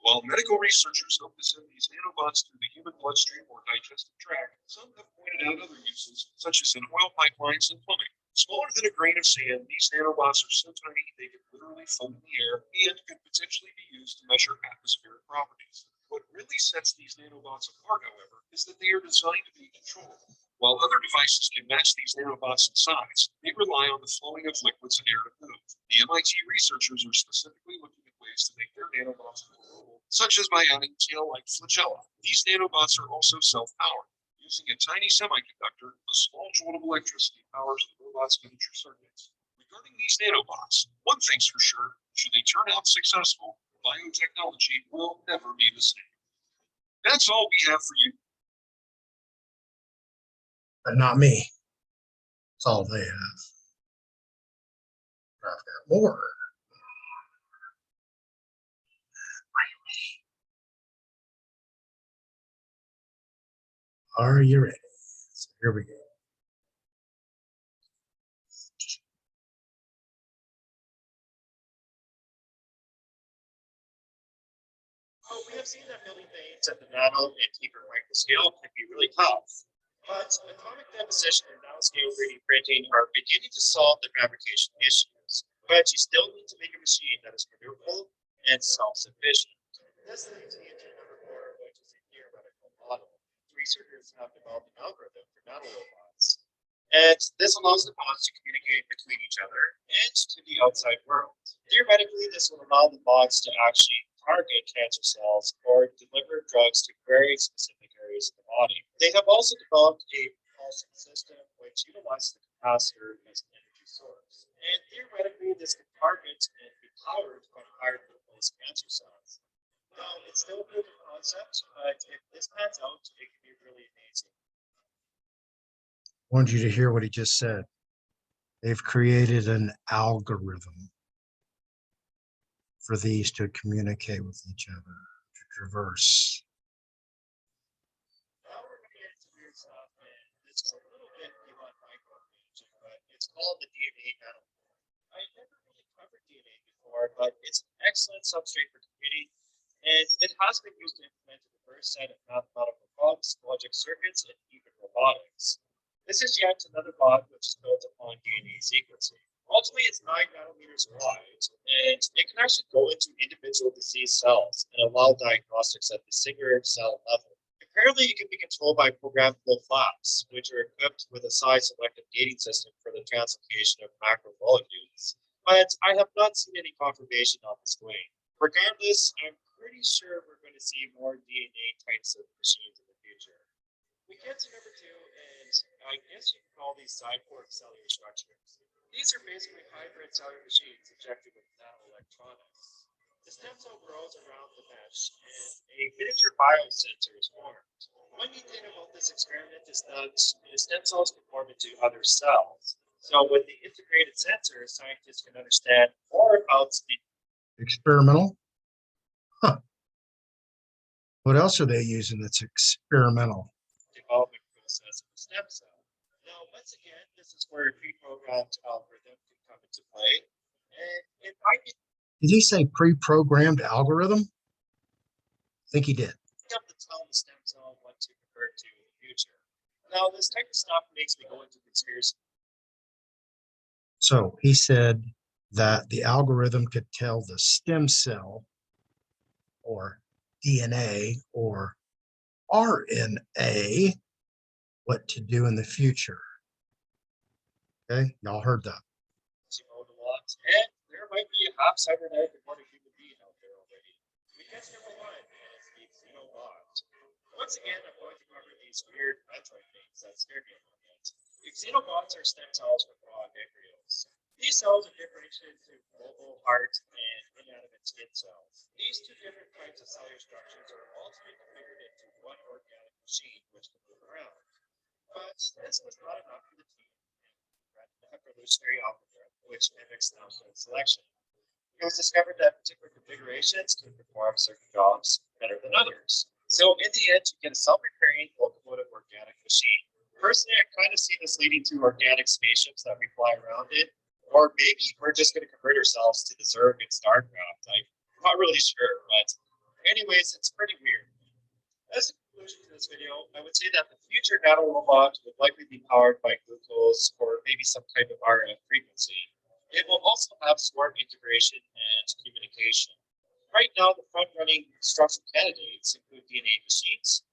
While medical researchers hope to send these nanobots through the human bloodstream or digestive tract, some have pointed out other uses, such as in oil pipelines and plumbing. Smaller than a grain of sand, these nanobots are so tiny they can literally float in the air and could potentially be used to measure atmospheric properties. What really sets these nanobots apart, however, is that they are designed to be controllable. While other devices can match these nanobots in size, they rely on the flowing of liquids and air to move. The MIT researchers are specifically looking at ways to make their nanobots more mobile, such as by adding tail-like flagella. These nanobots are also self-powered. Using a tiny semiconductor, a small jolt of electricity powers the robot's miniature circuits. Regarding these nanobots, one thing's for sure: should they turn out successful, biotechnology will never be the same. That's all we have for you. But not me. That's all they have. I've got more. Are you ready? So here we go. Well, we have seen that building things at the nano and deeper micro scale can be really tough. But atomic deposition and nanoscale 3D printing are beginning to solve the fabrication issues. But you still need to make a machine that is maneuverable and self-sufficient. This leads me into number 4, which is a theoretical model. Researchers have developed an algorithm for nanorobots. And this allows the bots to communicate between each other and to the outside world. Theoretically, this will allow the bots to actually target cancer cells or deliver drugs to very specific areas of the body. They have also developed a propulsion system which utilizes the capacitor as an energy source. And theoretically, this can target and be powered by higher glucose cancer cells. Now, it's still a proof of concept, but if this pans out, it can be really amazing. I want you to hear what he just said. They've created an algorithm for these to communicate with each other, to reverse. Now we're going to get into weird stuff, and this is a little bit beyond micromanaging, but it's called the DNA nanobot. I never really covered DNA before, but it's an excellent substrate for computing, and it has been used to implement a diverse set of mathematical problems, logic circuits, and even robotics. This is yet another bot which is built upon DNA sequencing. Ultimately, it's 9 nanometers wide, and it can actually go into individual disease cells and allow diagnostics at the singular cell level. Apparently, it can be controlled by programmable flaps, which are equipped with a size-selective gating system for the translocation of macromolecules. But I have not seen any confirmation on this claim. Regardless, I'm pretty sure we're going to see more DNA types of machines in the future. We get to number 2, and I guess you can call these cyborg cellular structures. These are basically hybrid cellular machines injected with nanoelectronics. The stem cell grows around the mesh, and a miniature biosensor is formed. One neat thing about this experiment is that the stem cells can form into other cells. So with the integrated sensor, scientists can understand more about the Experimental? Huh. What else are they using that's experimental? development process of the stem cell. Now, once again, this is where a pre-programmed algorithm can come into play, and it might be Did he say pre-programmed algorithm? I think he did. able to tell the stem cell what to convert to in the future. Now, this type of stuff makes me go into conspiracy. So he said that the algorithm could tell the stem cell or DNA or RNA what to do in the future. Okay, y'all heard that. Mode a lot, and there might be a half cybernetic immortal human being out there already. We guess number 1 is the Xenobot. Once again, I'm going to cover these weird Android things that scare me a little bit. The Xenobots are stem cells from raw embryos. These cells are differentiated into mobile, heart, and inanimate skin cells. These two different types of cellular structures are ultimately configured into one organic machine which can move around. But this was not enough for the team evolutionary algorithm, which mimics natural selection. It was discovered that particular configurations can perform certain jobs better than others. So in the end, you get a self-repairing locomotive organic machine. Personally, I kind of see this leading to organic spaceships that we fly around in, or maybe we're just going to convert ourselves to the Zerg and StarCraft. I'm not really sure, but anyways, it's pretty weird. As a conclusion to this video, I would say that the future nanorobot would likely be powered by glucose or maybe some type of RF frequency. It will also have swarm integration and communication. Right now, the front-running structural candidates include DNA machines,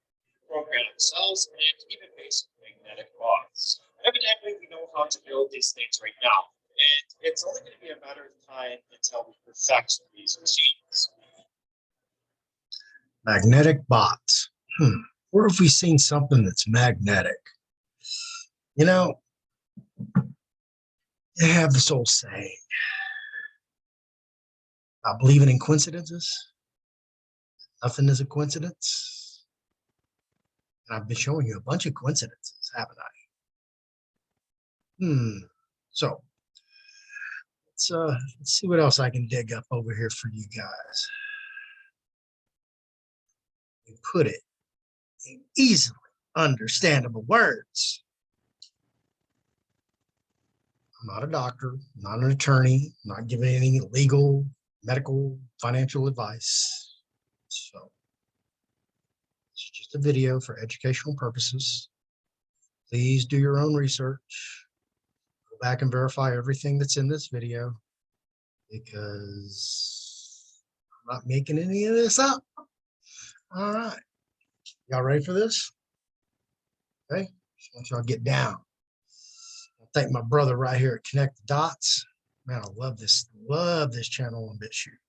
programmed cells, and even basic magnetic bots. Evidently, we know how to build these things right now, and it's only going to be a matter of time until we perfect these machines. Magnetic bots. Where have we seen something that's magnetic? You know, they have this old saying about believing in coincidences. Nothing is a coincidence. And I've been showing you a bunch of coincidences, haven't I? So let's see what else I can dig up over here for you guys. And put it in easily understandable words. I'm not a doctor, not an attorney, not giving any legal, medical, financial advice. So it's just a video for educational purposes. Please do your own research. Go back and verify everything that's in this video because I'm not making any of this up. All right. Y'all ready for this? Okay. Just want y'all to get down. I thank my brother right here at Connect the Dots. Man, I love this channel on BitChute.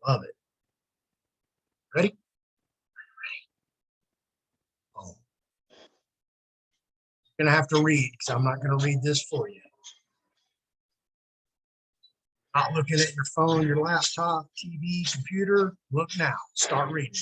Love it. Ready? Oh. You're gonna have to read because I'm not gonna read this for you. Not looking at your phone, your laptop, TV, computer. Look now. Start reading.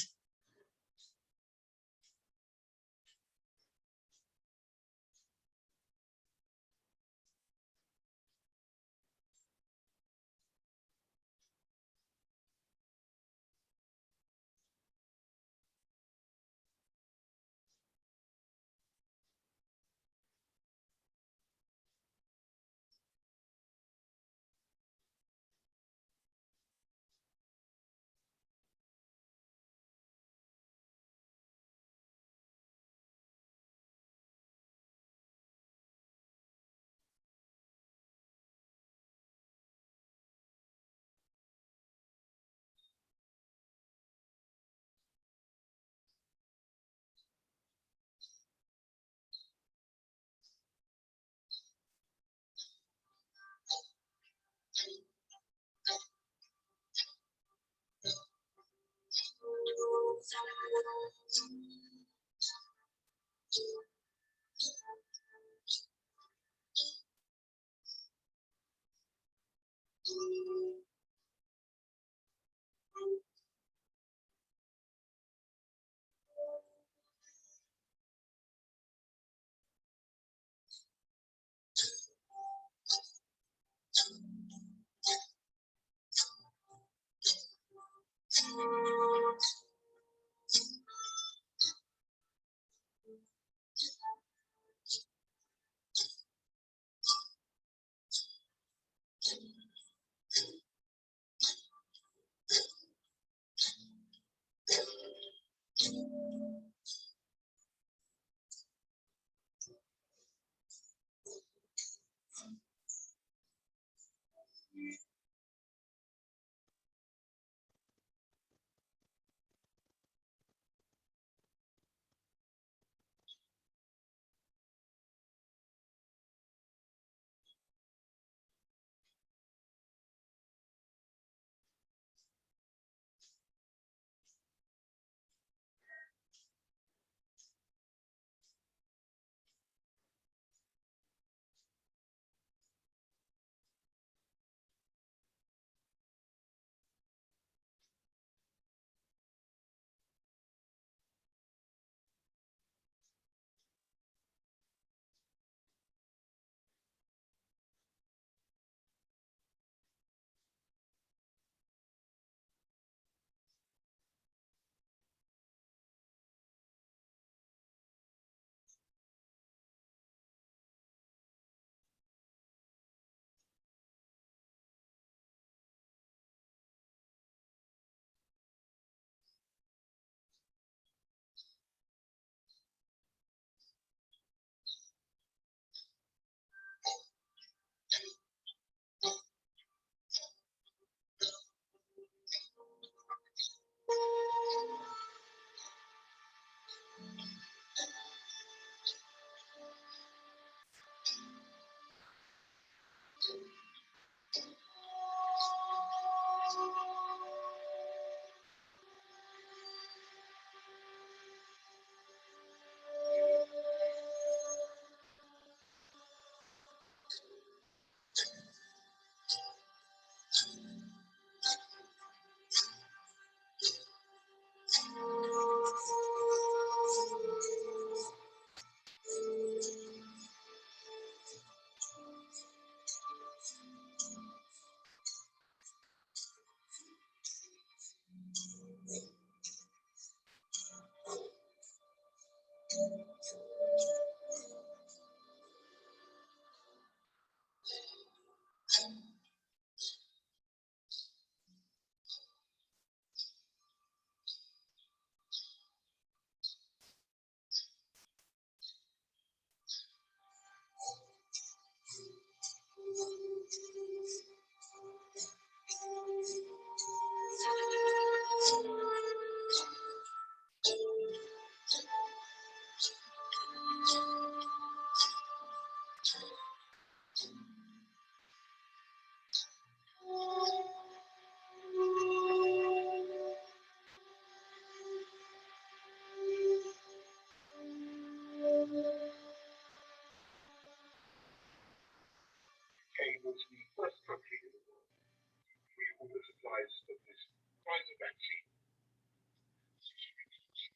was the first country in the world to be all the supplies of this Pfizer vaccine.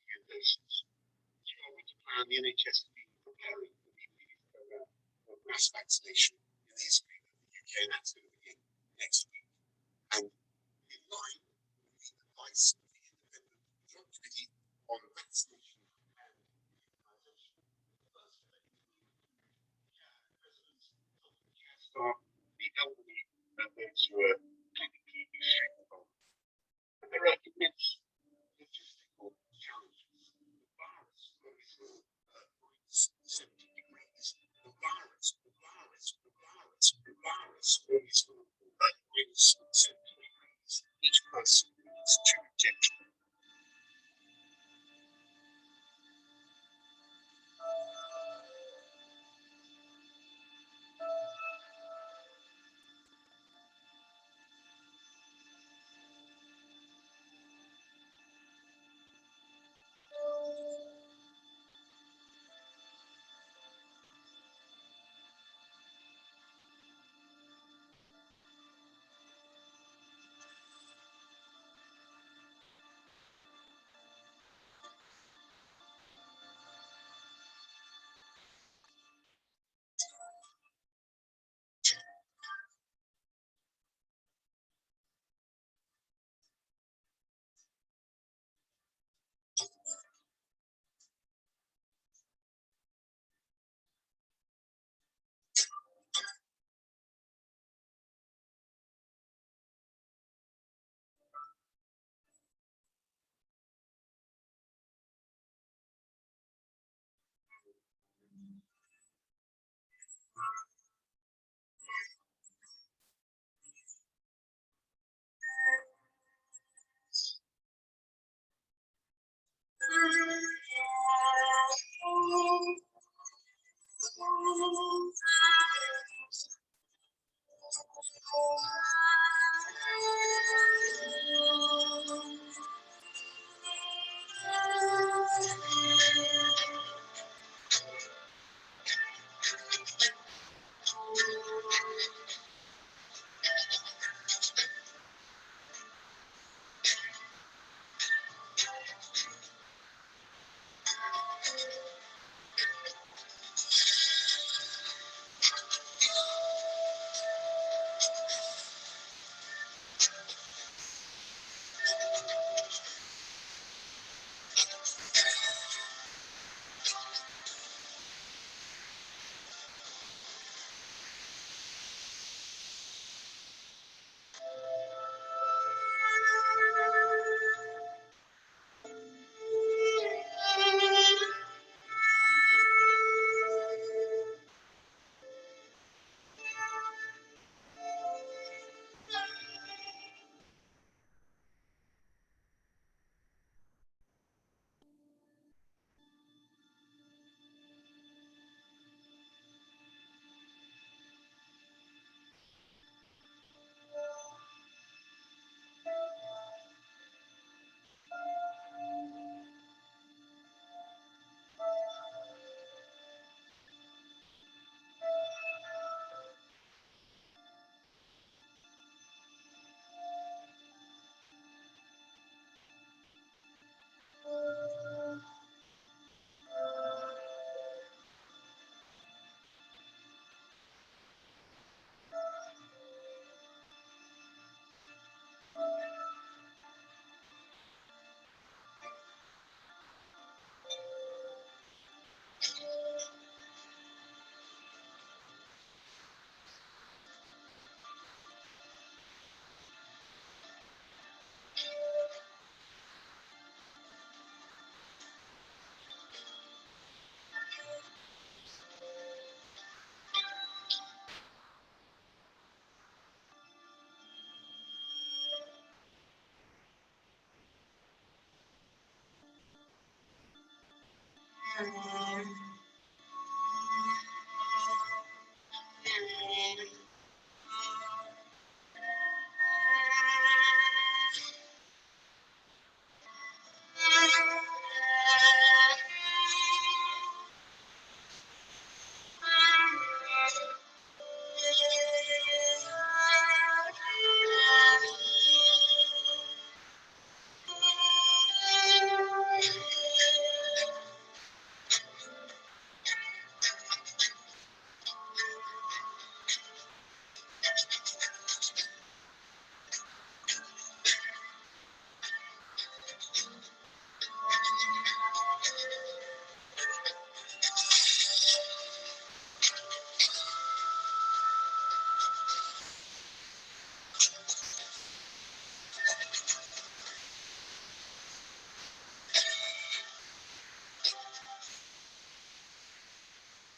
Recommendations. With the plan, the NHS has been preparing for the immediate program of mass vaccination in the history of the UK, and that's going to begin next week. And in line with the advice of the Independent Drug Committee on Vaccination and Immunisation, the first phase residents, healthcare staff, the elderly, and those who are clinically extremely vulnerable. And there are immense logistical challenges. The virus goes through -70 degrees. The virus goes through -70 degrees. Each person needs 2 injections.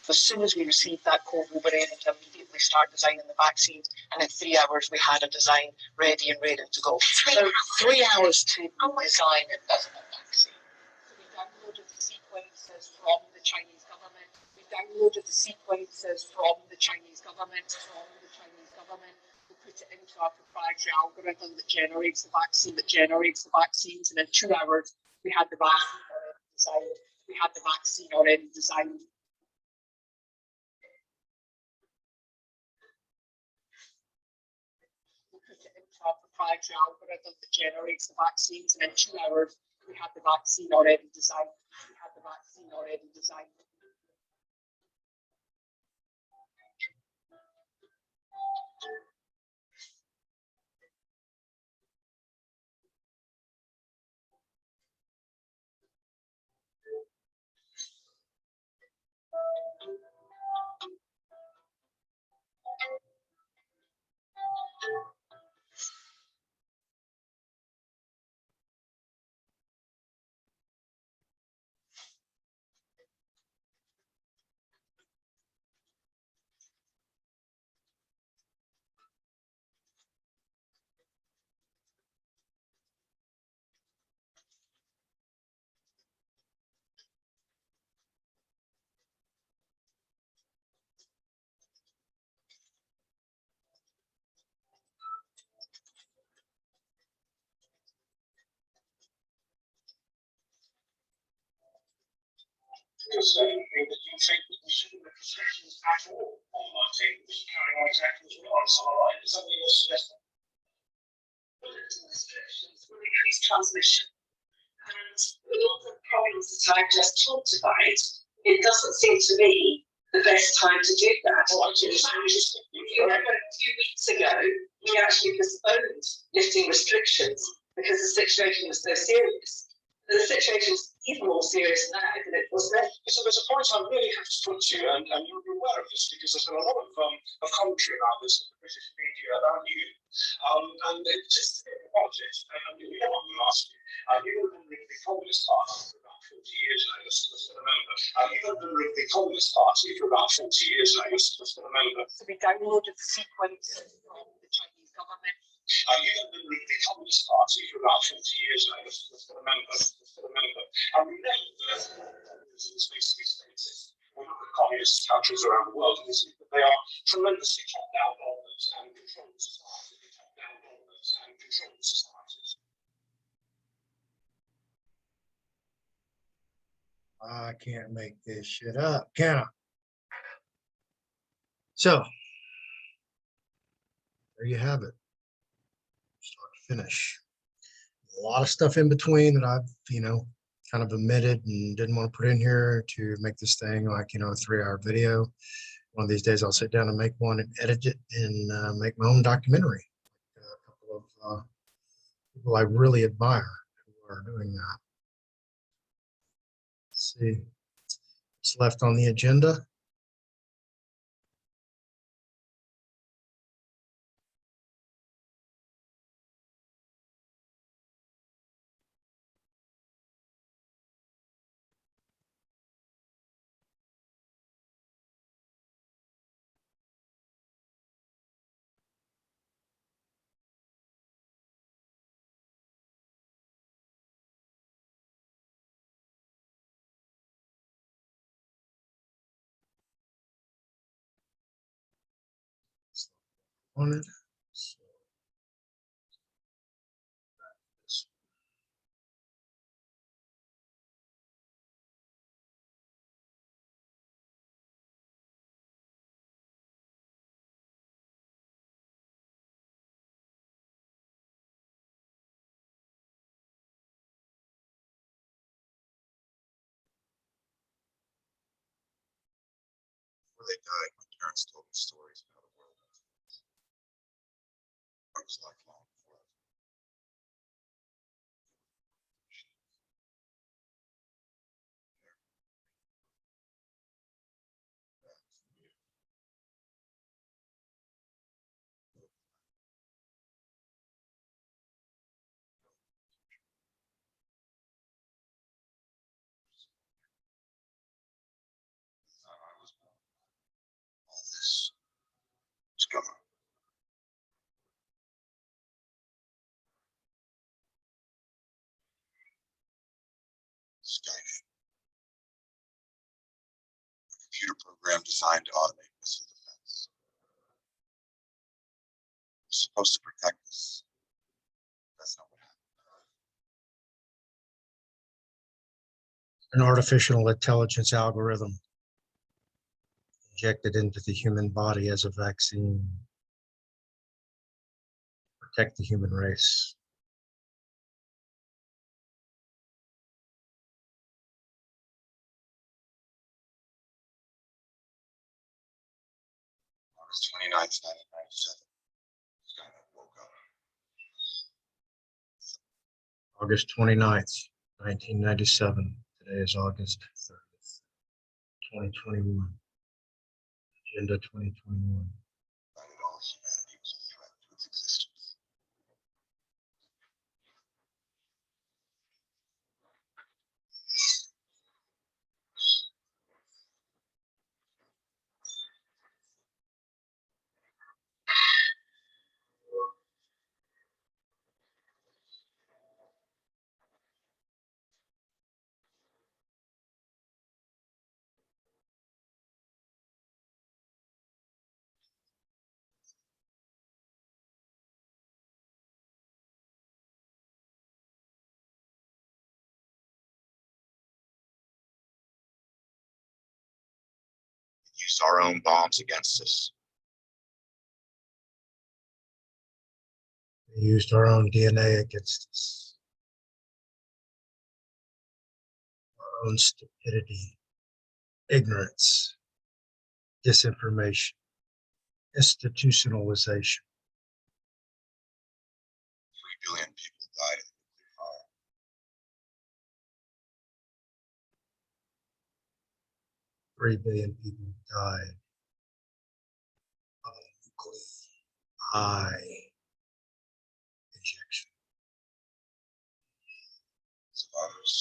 As soon as we received that code, we were able to immediately start designing the vaccines, and in 3 hours we had a design ready and ready to go. So 3 hours to design a vaccine. So we downloaded the sequences from the Chinese government. We downloaded the sequences from the Chinese government. We put it into our proprietary algorithm that generates the vaccines, and in 2 hours we had the vaccine already designed. We put it into our proprietary algorithm that generates the vaccines, and in 2 hours we had the vaccine already designed. Because that you think that we shouldn't have restrictions at all on my team, we should carry on exactly as we are. Is that all right? Is something you're suggesting? Restrictions will increase transmission. And with all the problems that I've just talked about, it doesn't seem to me the best time to do that. Well, actually, it's interesting. You remember a few weeks ago, we actually postponed lifting restrictions because the situation was so serious. The situation is even more serious now than it was then. So there's a point I really have to put to you, and you'll be aware of this because there's been a lot of commentary about this in the British media about you. And it's just politics. And you know what I'm going to ask you. You've been with the Communist Party for about 40 years now, you're still a member. You've been with the Communist Party for about 40 years now, you're still a member. So we downloaded the sequence from the Chinese government. You've been with the Communist Party for about 40 years now, you're still a member. And we know that this basically states we look at communist countries around the world and we see that they are tremendously top-down governments and controlled societies. I can't make this shit up, can I? So there you have it. Start to finish. A lot of stuff in between that I've, kind of omitted and didn't want to put in here to make this thing like, a 3-hour video. One of these days I'll sit down and make one and edit it and make my own documentary. A couple of people I really admire who are doing that. Let's see what's left on the agenda. On it. So, Before they died, my parents told me stories about a world I was like long before. I was born. Scummer. Skynet. A computer program designed to automate missile defense. It's supposed to protect us. That's not what happened. An artificial intelligence algorithm injected into the human body as a vaccine. Protect the human race. August 29th, 1997. Skynet woke up. August 29th, 1997. Today is August 30th, 2021. Agenda 2021. Decided all humanity was a threat to its existence. Use our own bombs against us. They used our own DNA against us. Our own stupidity, ignorance, disinformation, institutionalization. 3 billion people died in the nuclear fire. 3 billion people died of nuclei injection. Survivors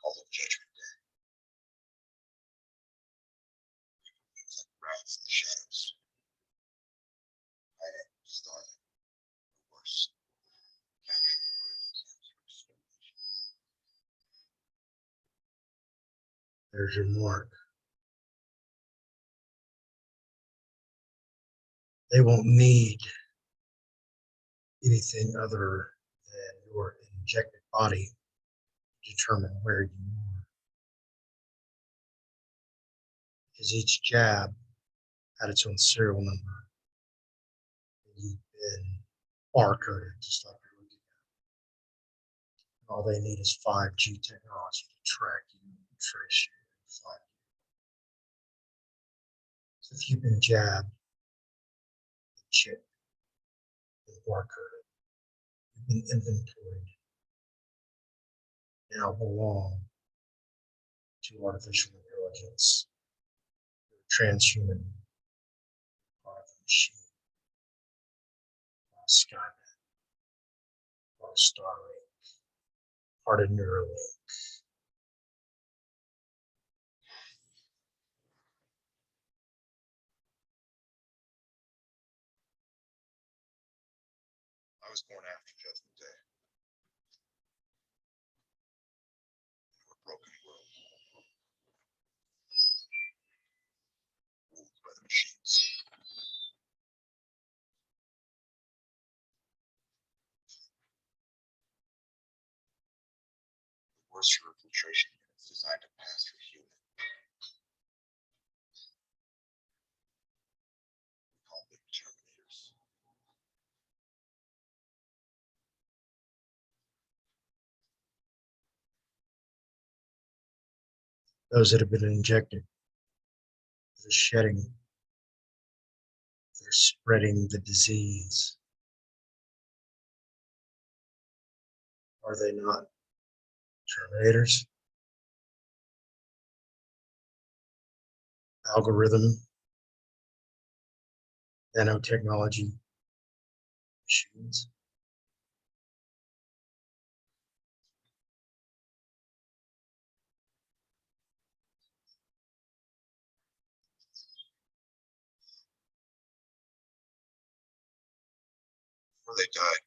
called it Judgment Day. It was like rats in the shadows. Hiding, starving, or worse. Captured, put in camps for extermination. There's your mark. They won't need anything other than your injected body to determine where you are. Because each jab had its own serial number. You've been barcoded just like you're looking at. All they need is 5G technology to track you and trace you and find you. So if you've been jabbed, chipped, and barcoded, you've been inventoried, now belong to artificial intelligence, transhuman, part of the machine, part of Skynet, part of Starlink, part of Neuralink. I was born after Judgment Day. In a broken world. Ruled by the machines. The worst for infiltration units designed to pass for human. We call them Terminators. Those that have been injected, that are shedding, that are spreading the disease. Are they not Terminators? Algorithm, nanotechnology, machines. before they die.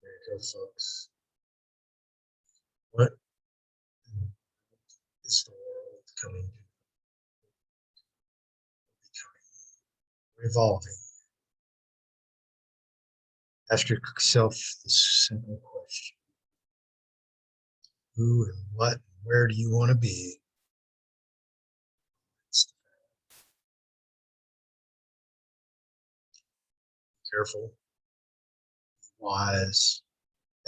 There you go, folks. What is the world coming to? Revolving. Ask yourself this simple question. Who and what and where do you want to be? Be careful, be wise,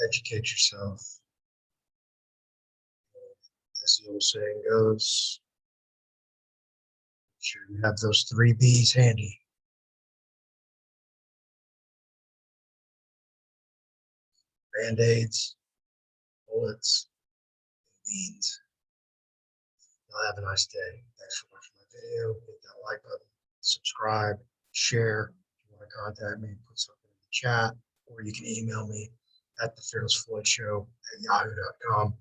educate yourself. As the old saying goes, make sure you have those 3 B's handy. Band-aids, bullets, beans. Y'all have a nice day. Thanks for watching my video. Hit that like button, subscribe, share. If you want to contact me, put something in the chat, or you can email me at TheFearlessFloydShow@yahoo.com.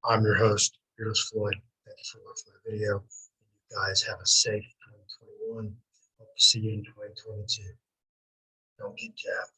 I'm your host, Fearless Floyd. Thank you for watching my video. You guys have a safe 2021. Hope to see you in 2022. Don't get jabbed.